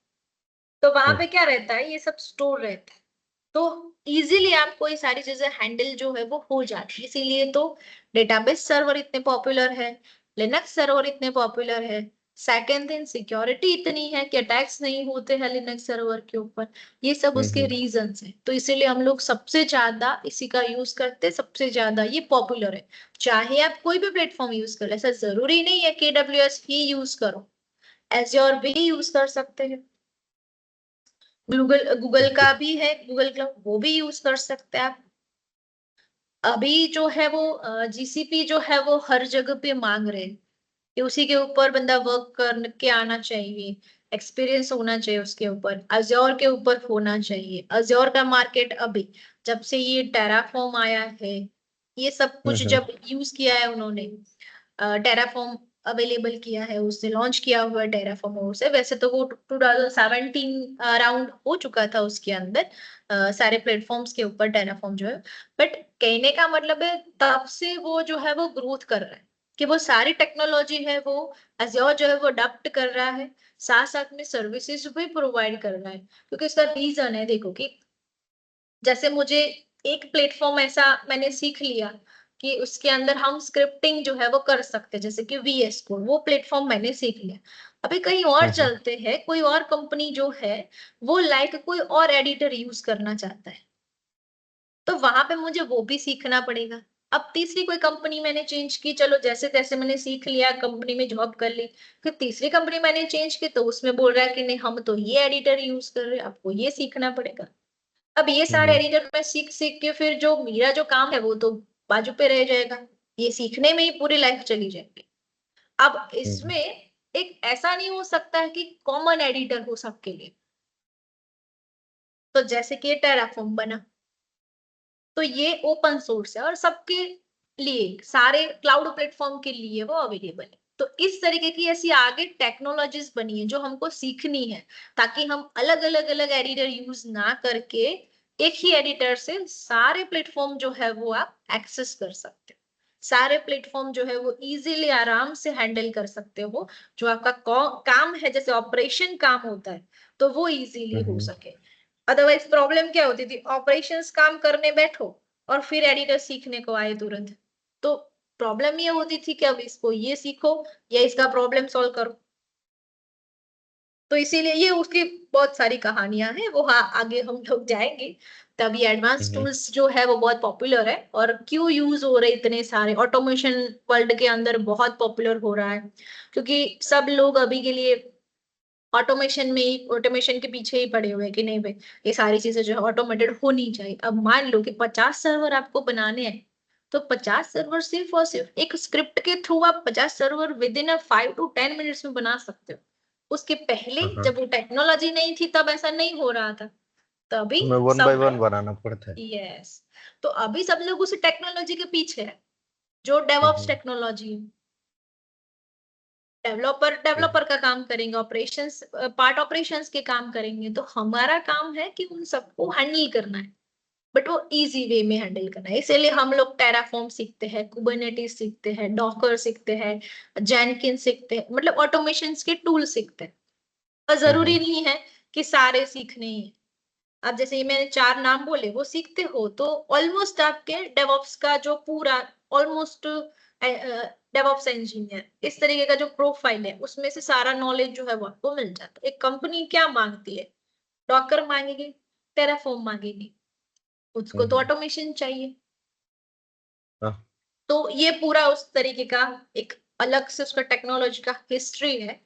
तो वहां पे क्या रहता है, ये सब स्टोर रहता है। तो इजीली आपको ये सारी चीजें हैंडल जो है वो हो जाती है, इसीलिए तो डेटाबेस सर्वर इतने पॉपुलर है, लिनक्स सर्वर इतने पॉपुलर है। सेकेंड थिंग, सिक्योरिटी इतनी है कि अटैक्स नहीं होते हैं लिनक्स सर्वर के ऊपर। ये सब उसके रीजंस हैं, तो इसीलिए हम लोग सबसे ज्यादा इसी का यूज करते हैं, सबसे ज्यादा ये पॉपुलर है। चाहे आप कोई भी प्लेटफॉर्म यूज करो, ऐसा जरूरी नहीं है कि AWS ही यूज करो, एज्योर भी यूज कर सकते हैं। Google Google okay. का भी है, गूगल क्लाउड, वो भी यूज कर सकते हैं आप। अभी जो है वो GCP जो है वो हर जगह पे मांग रहे हैं कि उसी के ऊपर बंदा वर्क करके आना चाहिए, एक्सपीरियंस होना चाहिए उसके ऊपर, अज्योर के ऊपर होना चाहिए। अज्योर का मार्केट अभी जब से ये टेराफॉर्म आया है, ये सब कुछ जब यूज किया है उन्होंने, टेराफॉर्म अवेलेबल किया है, उसने लॉन्च किया हुआ है टेराफॉर्म, से वैसे तो वो 2017 अराउंड हो चुका था उसके अंदर, सारे प्लेटफॉर्म्स के ऊपर टेराफॉर्म जो है। बट कहने का मतलब है तब से वो जो है वो ग्रोथ कर रहा है, कि वो सारी टेक्नोलॉजी है वो अज्योर जो है वो अडॉप्ट कर रहा है, साथ साथ में सर्विसेज भी प्रोवाइड कर रहा है। क्योंकि इसका रीजन है, देखो कि जैसे मुझे एक प्लेटफॉर्म ऐसा मैंने सीख लिया कि उसके अंदर हम स्क्रिप्टिंग जो है वो कर सकते हैं, जैसे कि VS कोड, वो प्लेटफॉर्म मैंने सीख लिया। अभी कहीं और चलते हैं, कोई और कंपनी जो है वो लाइक कोई और एडिटर यूज करना चाहता है, तो वहां पे मुझे वो भी सीखना पड़ेगा। अब तीसरी कोई कंपनी मैंने चेंज की, चलो जैसे तैसे मैंने सीख लिया, कंपनी में जॉब कर ली, फिर तीसरी कंपनी मैंने चेंज की तो उसमें बोल रहा है कि नहीं हम तो ये एडिटर यूज कर रहे हैं, आपको ये सीखना पड़ेगा। अब ये सारे एडिटर मैं सीख सीख के फिर जो मेरा जो काम है वो तो बाजू पे रह जाएगा, ये सीखने में ही पूरी लाइफ चली जाएगी। अब इसमें एक ऐसा नहीं हो सकता है कि कॉमन एडिटर हो सबके लिए। तो जैसे कि टेराफॉर्म बना, तो ये ओपन सोर्स है और सबके लिए, सारे क्लाउड प्लेटफॉर्म के लिए वो अवेलेबल है। तो इस तरीके की ऐसी आगे टेक्नोलॉजीज बनी है जो हमको सीखनी है, ताकि हम अलग अलग अलग एडिटर यूज ना करके एक ही एडिटर से सारे प्लेटफॉर्म जो है वो आप एक्सेस कर सकते हो, सारे प्लेटफॉर्म जो है वो इजीली आराम से हैंडल कर सकते हो। जो आपका काम है, जैसे ऑपरेशन काम होता है, तो वो इजीली हो सके। अदरवाइज प्रॉब्लम क्या होती थी, ऑपरेशंस काम करने बैठो और फिर एडिटर सीखने को आए तुरंत, तो प्रॉब्लम ये होती थी कि अब इसको ये सीखो या इसका प्रॉब्लम सॉल्व करो। तो इसीलिए ये उसकी बहुत सारी कहानियां हैं, वो हाँ आगे हम लोग जाएंगे। तभी एडवांस टूल्स जो है वो बहुत पॉपुलर है, और क्यों यूज हो रहे इतने सारे, ऑटोमेशन वर्ल्ड के अंदर बहुत पॉपुलर हो रहा है, क्योंकि सब लोग अभी के लिए ऑटोमेशन में ही, ऑटोमेशन के पीछे ही पड़े हुए हैं कि नहीं भाई ये सारी चीजें जो है ऑटोमेटेड होनी चाहिए। अब मान लो कि 50 सर्वर आपको बनाने हैं, तो 50 सर्वर सिर्फ और सिर्फ एक स्क्रिप्ट के थ्रू आप 50 server with in 5 to 10 minutes में बना सकते हो। उसके पहले हाँ, जब वो टेक्नोलॉजी नहीं थी तब ऐसा नहीं हो रहा था, तभी हमें वन बाय सब वन लोग, बनाना पड़ता है। यस, तो अभी सब लोग उस टेक्नोलॉजी के पीछे है जो डेवऑप्स हम्म, टेक्नोलॉजी है। डेवलपर ठीक। डेवलपर का काम करेंगे, ऑपरेशंस पार्ट ऑपरेशंस के काम करेंगे, तो हमारा काम है कि उन सबको हैंडल करना है, बट वो इजी वे में हैंडल करना है। इसीलिए हम लोग टेराफॉर्म सीखते हैं, कुबरनेटिस सीखते हैं, डॉकर सीखते हैं, जेनकिन सीखते हैं, मतलब ऑटोमेशन के टूल सीखते हैं। और जरूरी नहीं है कि सारे सीखने ही हैं। अब जैसे ये मैंने 4 नाम बोले वो सीखते हो तो ऑलमोस्ट आपके डेवऑप्स का जो पूरा, ऑलमोस्ट डेवऑप्स इंजीनियर इस तरीके का जो प्रोफाइल है उसमें से सारा नॉलेज जो है वो आपको मिल जाता है। एक कंपनी क्या मांगती है, डॉकर मांगेगी, टेराफॉर्म मांगेगी, उसको तो हम्म, ऑटोमेशन चाहिए। हाँ, तो ये पूरा उस तरीके का एक अलग से उसका टेक्नोलॉजी का हिस्ट्री है,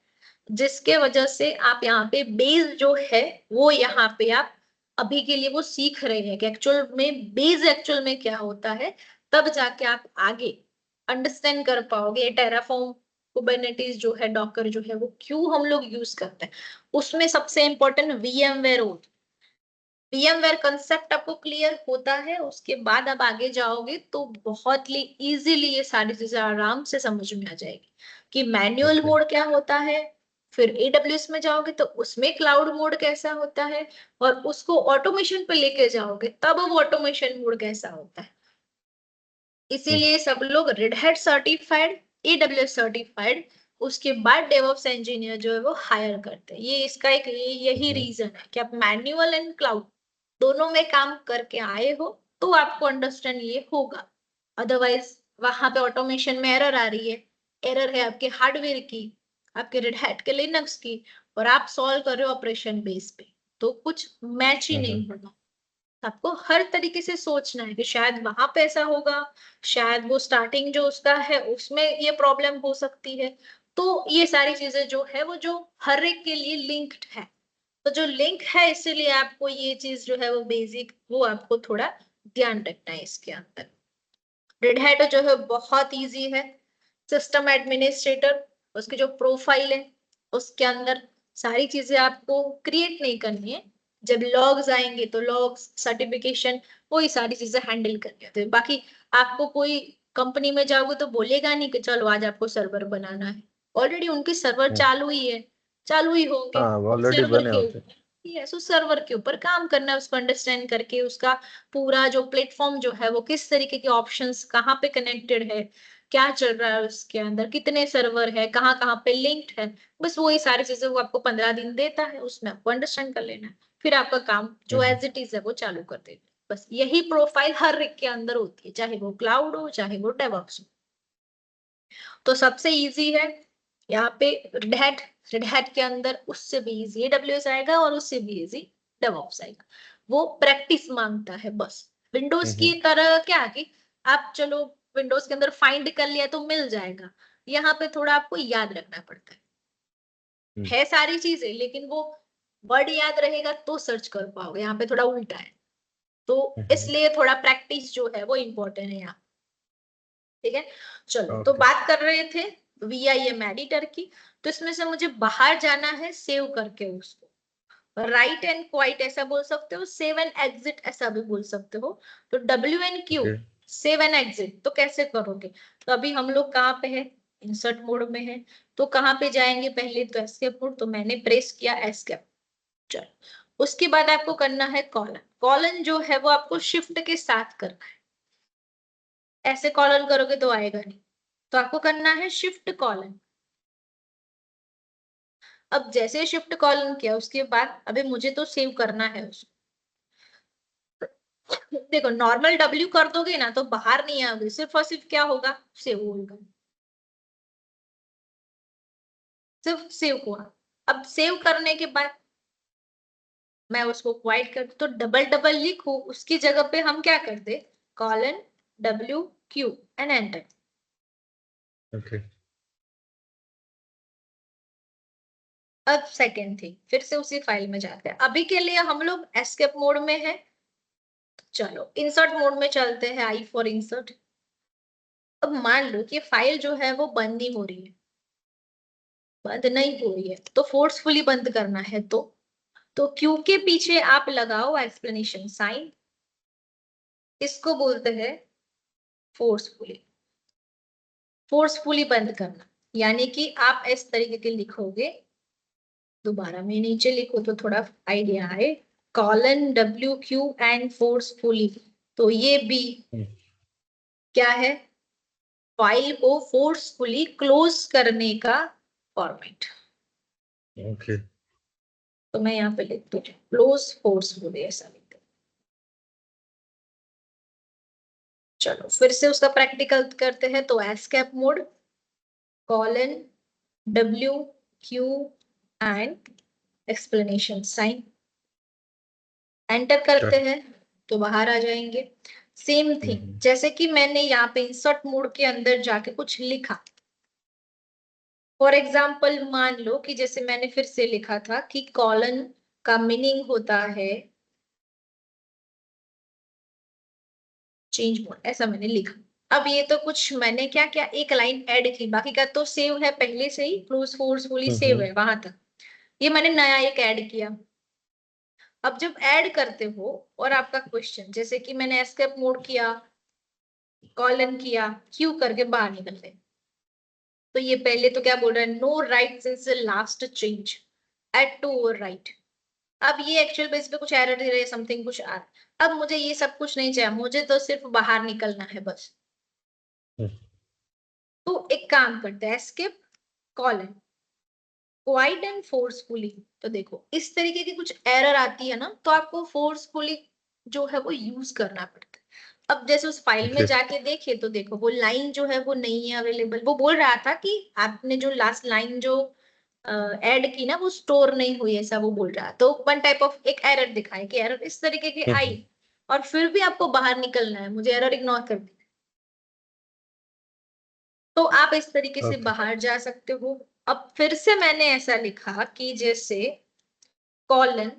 जिसके वजह से आप यहाँ पे बेस जो है वो यहाँ पे आप अभी के लिए वो सीख रहे हैं कि एक्चुअल में बेस एक्चुअल में क्या होता है। तब जाके आप आगे अंडरस्टैंड कर पाओगे टेराफॉर्म, कुबरनेटिस जो है, डॉकर जो है, वो क्यों हम लोग यूज करते हैं। उसमें सबसे इंपॉर्टेंट वीएमवेयर होता है। VMware कंसेप्ट आपको क्लियर होता है, उसके बाद आप आगे जाओगे तो बहुत इजीली ये सारी चीजें आराम से समझ में आ जाएगी कि मैन्युअल ओके। मोड क्या होता है। फिर AWS में जाओगे तो उसमें क्लाउड मोड कैसा होता है, और उसको ऑटोमेशन पे लेके जाओगे तब वो ऑटोमेशन मोड कैसा होता है। हम्म, इसीलिए सब लोग red hat certified, AWS certified, उसके बाद डेवऑप्स इंजीनियर जो है वो हायर करते हैं। ये इसका एक यही हम्म, रीजन है कि आप मैन्युअल एंड क्लाउड दोनों में काम करके आए हो तो आपको अंडरस्टैंड ये होगा। अदरवाइज वहां पे ऑटोमेशन में एरर आ रही है, एरर है आपके हार्डवेयर की, आपके रेड हैट के लिनक्स की, और आप सॉल्व कर रहे हो ऑपरेशन बेस पे, तो कुछ मैच ही हम्म, नहीं होगा। आपको हर तरीके से सोचना है कि शायद वहां पे ऐसा होगा, शायद वो स्टार्टिंग जो उसका है उसमें ये प्रॉब्लम हो सकती है। तो ये सारी चीजें जो है वो जो हर एक के लिए लिंक्ड है, तो जो लिंक है इसीलिए आपको ये चीज जो है वो बेसिक वो आपको थोड़ा ध्यान रखना है इसके अंदर। रेड हैट जो है बहुत इजी है। सिस्टम एडमिनिस्ट्रेटर, उसकी जो प्रोफाइल है उसके अंदर सारी चीजें आपको क्रिएट नहीं करनी है। जब लॉग्स आएंगे तो लॉग्स, सर्टिफिकेशन, वही सारी चीजें हैंडल करनी होती है। बाकी आपको कोई कंपनी में जाओगे तो बोलेगा नहीं कि चलो आज आपको सर्वर बनाना है, ऑलरेडी उनके सर्वर हम्म। चालू ही है, चालू ही होंगे। हाँ, और ऑलरेडी सर्वर बने के होते हैं। ऊपर, यस, उस सर्वर के ऊपर काम करना है, उसको अंडरस्टैंड करके उसका पूरा जो प्लेटफॉर्म जो है वो किस तरीके के ऑप्शंस कहाँ पे कनेक्टेड है, क्या चल रहा है उसके अंदर, कितने सर्वर है, कहाँ कहाँ पे लिंक्ड है, बस वही सारी चीजें वो आपको 15 दिन देता है, उसमें आपको अंडरस्टैंड कर लेना है। फिर आपका काम जो हम्म, एज इट इज है वो चालू कर देना है। बस यही प्रोफाइल हर एक के अंदर होती है, चाहे वो क्लाउड हो चाहे वो डेवऑप्स हो। तो सबसे इजी है यहाँ पे रेड हैट। रेड हैट के अंदर उससे भी इजी AWS आएगा और उससे भी इजी डेवऑप्स आएगा। वो प्रैक्टिस मांगता है बस। विंडोज की हम्म, तरह क्या कि आप चलो विंडोज के अंदर फाइंड कर लिया तो मिल जाएगा, यहाँ पे थोड़ा आपको याद रखना पड़ता हम्म, है सारी चीजें, लेकिन वो वर्ड याद रहेगा तो सर्च कर पाओगे, यहाँ पे थोड़ा उल्टा है। तो हम्म, इसलिए थोड़ा प्रैक्टिस जो है वो इम्पोर्टेंट है यहाँ। ठीक है, चलो तो ओके। बात कर रहे थे VIM एडिटर की। तो इसमें से मुझे बाहर जाना है सेव करके उसको, राइट एंड क्वाइट ऐसा बोल सकते हो, सेव एंड एग्जिट ऐसा भी बोल सकते हो। तो WNQ okay save and exit तो कैसे करोगे? तो अभी हम लोग कहाँ पे है? इंसर्ट मोड में है। तो कहाँ पे जाएंगे? पहले तो एस्केप मोड, तो मैंने प्रेस किया एस्केप। चलो उसके बाद आपको करना है कॉलन। कॉलन जो है वो आपको शिफ्ट के साथ करना है, ऐसे कॉलन करोगे तो आएगा नहीं। तो आपको करना है शिफ्ट कॉलन। अब जैसे शिफ्ट कॉलन किया उसके बाद अभी मुझे तो सेव करना है उसको। देखो नॉर्मल W कर दोगे ना तो बाहर नहीं आओगे, सिर्फ और सिर्फ क्या होगा? सेव होगा, सिर्फ सेव हुआ। अब सेव करने के बाद मैं उसको क्वाइट कर, तो डबल डबल लिखो उसकी जगह पे हम क्या कर दे? Colon WQ and enter. Okay अब सेकेंड थिंग फिर से उसी फाइल में जाते हैं। अभी के लिए हम लोग एस्केप मोड में है। चलो इंसर्ट मोड में चलते हैं, I फॉर इंसर्ट। अब मान लो कि फाइल जो है वो बंद नहीं हो रही है, बंद नहीं हो रही है तो फोर्सफुली बंद करना है। तो क्यू के पीछे आप लगाओ एक्सप्लेनेशन साइन, इसको बोलते हैं फोर्सफुली। फोर्सफुली बंद करना यानी कि आप इस तरीके के लिखोगे, दोबारा मैं नीचे लिखो तो थोड़ा आइडिया आए। कॉलन WQ एंड फोर्सफुली, तो ये भी क्या है? फाइल को फोर्सफुली क्लोज करने का फॉर्मेट। ओके तो मैं यहाँ पे लिखती हूँ क्लोज फोर्सफुली, ऐसा लिखते हैं। चलो फिर से उसका प्रैक्टिकल करते हैं। तो escape mode, colon WQ and explanation sign, enter करते हैं तो बाहर आ जाएंगे। सेम थिंग जैसे कि मैंने यहाँ पे इंसर्ट मोड के अंदर जाके कुछ लिखा। फॉर एग्जाम्पल मान लो कि जैसे मैंने फिर से लिखा था कि कॉलन का मीनिंग होता है चेंज मोड, ऐसा मैंने लिखा। अब ये तो कुछ मैंने क्या क्या एक लाइन ऐड की, बाकी का तो सेव है पहले से ही, क्लोज फोर्सफुली सेव है वहां तक। ये मैंने नया एक ऐड किया। अब जब ऐड करते हो और आपका क्वेश्चन, जैसे कि मैंने एस्केप मोड किया, कॉलन किया, क्यू करके बाहर निकलते, तो ये पहले तो क्या बोल रहा है? No write since last change add to overwrite. अब ये एक्चुअल बेस पे कुछ एरर दे रहे हैं, समथिंग कुछ आ रहा। अब मुझे ये सब कुछ नहीं चाहिए, मुझे तो सिर्फ बाहर निकलना है बस। तो एक काम करते हैं, escape colon quiet and forcefully. तो देखो इस तरीके की कुछ एरर आती है ना, तो आपको फोर्सफुली जो है वो यूज करना पड़ता है। अब जैसे उस फाइल में ओके जाके देखे तो देखो वो लाइन जो है वो नहीं है अवेलेबल। वो बोल रहा था कि आपने जो लास्ट लाइन जो ऐड की ना वो स्टोर नहीं हुई, ऐसा वो बोल रहा। तो वन टाइप ऑफ एक एरर दिखाए कि एरर इस तरीके की आई, और फिर भी आपको बाहर निकलना है, मुझे एरर इग्नोर कर दी। तो आप इस तरीके से ओके बाहर जा सकते हो। अब फिर से मैंने ऐसा लिखा कि जैसे कॉलन,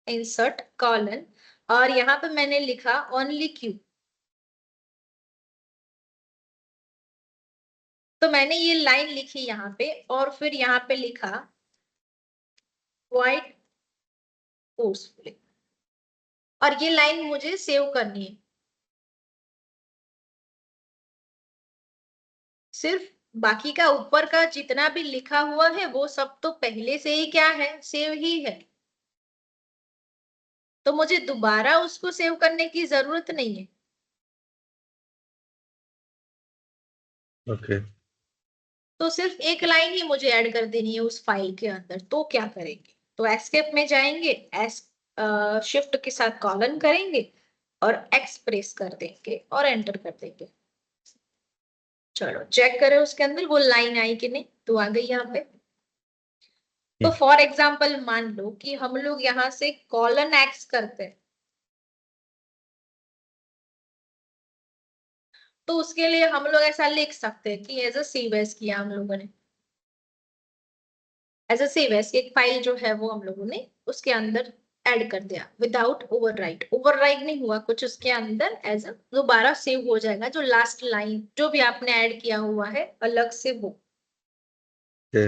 इंसर्ट कॉलन, और यहाँ पे मैंने लिखा ओनली क्यू। तो मैंने ये लाइन लिखी यहाँ पे, और फिर यहाँ पे लिखा क्वाइट फोर्सफुली, और ये लाइन मुझे सेव करनी है। सिर्फ बाकी का ऊपर का जितना भी लिखा हुआ है वो सब तो पहले से ही क्या है? सेव ही है। तो मुझे दोबारा उसको सेव करने की जरूरत नहीं है। ओके तो सिर्फ एक लाइन ही मुझे ऐड कर देनी है उस फाइल के अंदर। तो क्या करेंगे? तो एस्केप में जाएंगे, एस शिफ्ट के साथ कॉलन करेंगे और एक्स प्रेस कर देंगे और एंटर कर देंगे। चलो चेक करें उसके अंदर वो लाइन आई कि नहीं। तो आ गई यहाँ पे। तो फॉर एग्जाम्पल मान लो कि हम लोग यहाँ से कॉलन एक्स करते हैं, तो उसके लिए हम लोग ऐसा लिख सकते हैं कि एज अ सेव एज किया हम लोगों ने, एज अ सेव एज एक फाइल जो है वो हम लोगों ने उसके अंदर ऐड कर दिया विदाउट ओवरराइट। ओवरराइट नहीं हुआ कुछ उसके अंदर, एज अ दोबारा सेव हो जाएगा जो लास्ट लाइन जो भी आपने ऐड किया हुआ है अलग से वो। ओके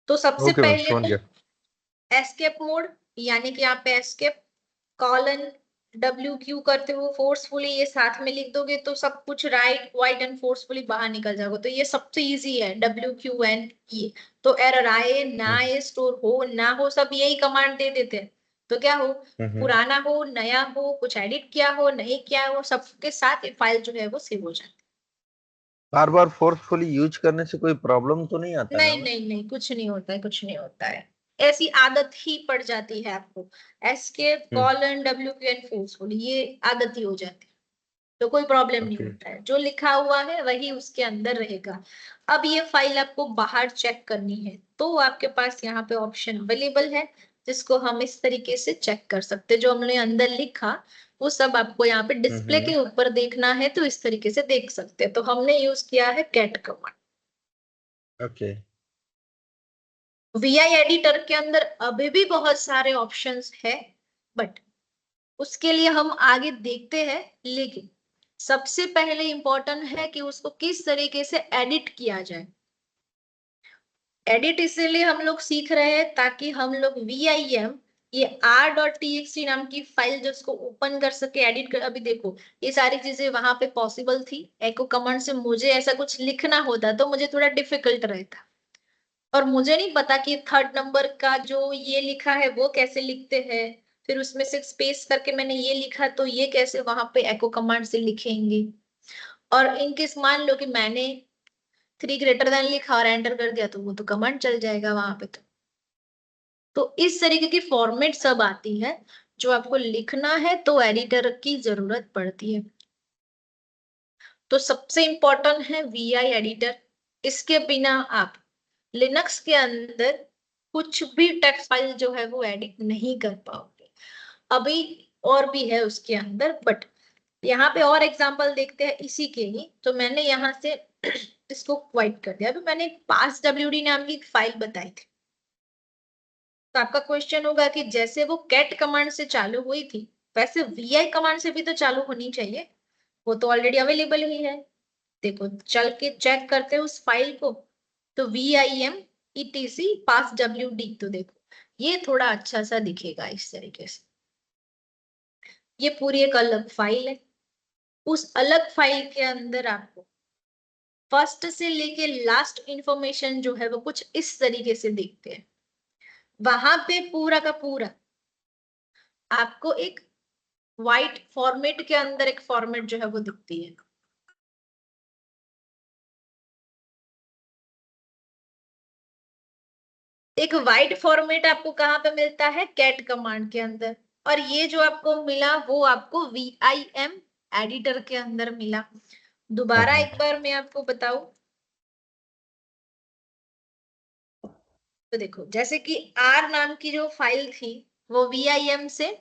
तो सबसे ओके मैम, पहले समझ गया। एस्केप मोड, यानी कि यहाँ पे एस्केप कॉलन WQ करते हो फोर्सफुली, ये साथ में लिख दोगे तो सब कुछ राइट वाइट एंड फोर्सफुली बाहर निकल जाएगा। तो ये सबसे इजी है WQNE। तो एरर आए ना आए, स्टोर हो ना हो, सब यही कमांड दे देते हैं। तो क्या हो, पुराना हो नया हो, कुछ एडिट किया हो नहीं किया हो, सबके साथ ये फाइल जो है वो सेव हो जाती बार बार फोर्सफुली यूज करने से कोई प्रॉब्लम तो नहीं आता है। है ना नहीं मैम? नहीं नहीं, कुछ नहीं होता है, कुछ नहीं होता है। ऐसी आदत ही पड़ जाती है आपको, एस्केप हम्म। कॉलन WQN फोर्सफुली, ये आदत ही हो जाती है। तो कोई प्रॉब्लम नहीं ओके। होता है, जो लिखा हुआ है वही उसके अंदर रहेगा। अब ये फाइल आपको बाहर चेक करनी है तो आपके पास यहाँ पे ऑप्शन अवेलेबल है, जिसको हम इस तरीके से चेक कर सकते हैं। जो हमने अंदर लिखा वो सब आपको यहाँ पे डिस्प्ले के ऊपर देखना है, तो इस तरीके से देख सकते हैं। तो हमने यूज किया है cat command. Okay. VI editor के अंदर अभी भी बहुत सारे ऑप्शंस है, बट उसके लिए हम आगे देखते हैं। लेकिन सबसे पहले इंपॉर्टेंट है कि उसको किस तरीके से एडिट किया जाए। एडिट इसीलिए हम लोग सीख रहे हैं ताकि हम लोग VIM, ये R.txt नाम की फाइल जो उसको ओपन कर सके, एडिट कर। अभी देखो ये सारी चीजें वहां पे पॉसिबल थी, एको कमांड से मुझे ऐसा कुछ लिखना होता तो मुझे थोड़ा डिफिकल्ट रहता, और मुझे नहीं पता कि थर्ड नंबर का जो ये लिखा है वो कैसे लिखते हैं, फिर उसमें से स्पेस करके मैंने ये लिखा तो ये कैसे वहां पे एको कमांड से लिखेंगे। और इनकेस मान लो कि मैंने 3 लिखा और एंटर कर दिया तो वो तो कमांड चल जाएगा वहां पे। तो इस तरीके की फॉर्मेट सब आती है, जो आपको लिखना है तो एडिटर की जरूरत पड़ती है। तो सबसे इंपॉर्टेंट है VI एडिटर। इसके बिना आप लिनक्स के अंदर कुछ भी टेक्स्ट फाइल जो है वो एडिट नहीं कर पाओगे। अभी और भी है उसके अंदर, बट यहाँ पे और एग्जांपल देखते हैं इसी के ही। तो मैंने यहाँ से इसको क्वाइट कर दिया। अभी मैंने पास WD नाम की एक फाइल बताई थी। तो आपका क्वेश्चन होगा कि जैसे वो कैट कमांड से चालू हुई थी वैसे VI कमांड से भी तो चालू होनी चाहिए, वो तो ऑलरेडी अवेलेबल ही है। देखो चल के चेक करते हैं उस फाइल को। तो VIM ETC पास WD, तो देखो ये थोड़ा अच्छा सा दिखेगा इस तरीके से। ये पूरी एक अलग फाइल है। उस अलग फाइल के अंदर आपको फर्स्ट से लेके लास्ट इंफॉर्मेशन जो है वो कुछ इस तरीके से दिखते हैं। वहां पे पूरा का पूरा आपको एक वाइट फॉर्मेट के अंदर एक फॉर्मेट जो है वो दिखती है। एक वाइट फॉर्मेट आपको कहाँ पे मिलता है, कैट कमांड के अंदर। और ये जो आपको मिला वो आपको VIM एडिटर के अंदर मिला। दोबारा एक बार मैं आपको बताऊं तो देखो, जैसे कि R नाम की जो फाइल थी वो VIM से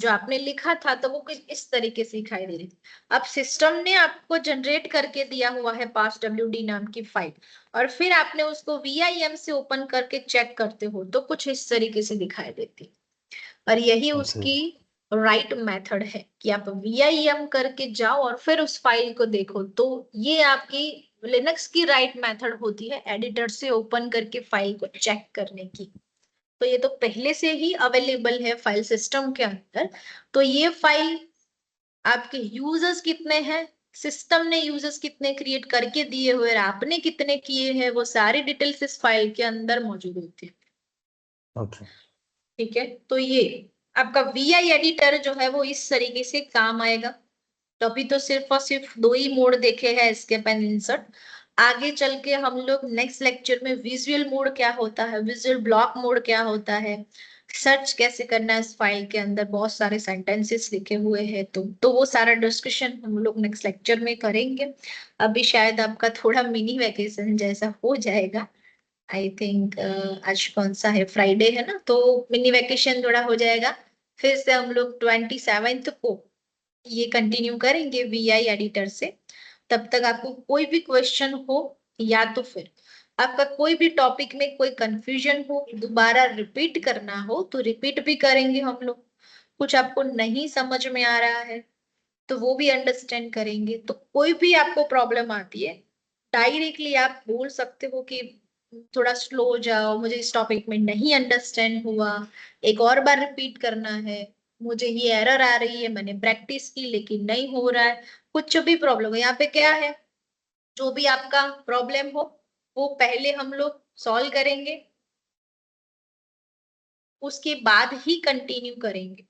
जो आपने लिखा था तो वो कुछ इस तरीके से दिखाई दे रही थी। अब सिस्टम ने आपको जनरेट करके दिया हुआ है पास WD नाम की फाइल, और फिर आपने उसको VIM से ओपन करके चेक करते हो तो कुछ इस तरीके से दिखाई देती। और यही ओके। उसकी राइट मेथड है कि आप VIM करके जाओ और फिर उस फाइल को देखो। तो ये आपकी लिनक्स की राइट मेथड होती है, एडिटर से ओपन करके फाइल को चेक करने की। तो ये तो पहले से ही अवेलेबल है फाइल सिस्टम के अंदर। तो ये फाइल आपके यूजर्स कितने हैं, सिस्टम ने यूजर्स कितने क्रिएट करके दिए हुए, आपने कितने किए हैं, वो सारी डिटेल्स इस फाइल के अंदर मौजूद होती है। ओके। ठीक है, तो ये आपका VI एडिटर जो है वो इस तरीके से काम आएगा। तो अभी तो सिर्फ और सिर्फ दो ही मोड देखे हैं, एस्केप एंड इंसर्ट। आगे चल के हम लोग नेक्स्ट लेक्चर में विजुअल मोड क्या होता है, विजुअल ब्लॉक मोड क्या होता है, सर्च कैसे करना है इस फाइल के अंदर, बहुत सारे सेंटेंसेस लिखे हुए हैं। तो वो सारा डिस्कशन हम लोग नेक्स्ट लेक्चर में करेंगे। अभी शायद आपका थोड़ा मिनी वैकेशन जैसा हो जाएगा। आई थिंक आज कौन सा है, फ्राइडे है ना, तो मिनी वैकेशन थोड़ा हो जाएगा। फिर से हम लोग 27 को ये कंटिन्यू करेंगे VI एडिटर से। तब तक आपको कोई भी क्वेश्चन हो या तो फिर आपका कोई भी टॉपिक में कोई कंफ्यूजन हो, दोबारा रिपीट करना हो तो रिपीट भी करेंगे हम लोग। कुछ आपको नहीं समझ में आ रहा है तो वो भी अंडरस्टैंड करेंगे। तो कोई भी आपको प्रॉब्लम आती है डायरेक्टली आप बोल सकते हो कि थोड़ा स्लो जाओ, मुझे इस टॉपिक में नहीं अंडरस्टैंड हुआ, एक और बार रिपीट करना है, मुझे ये एरर आ रही है, मैंने प्रैक्टिस की लेकिन नहीं हो रहा है, कुछ भी प्रॉब्लम है यहाँ पे क्या है, जो भी आपका प्रॉब्लम हो वो पहले हम लोग सॉल्व करेंगे, उसके बाद ही कंटिन्यू करेंगे।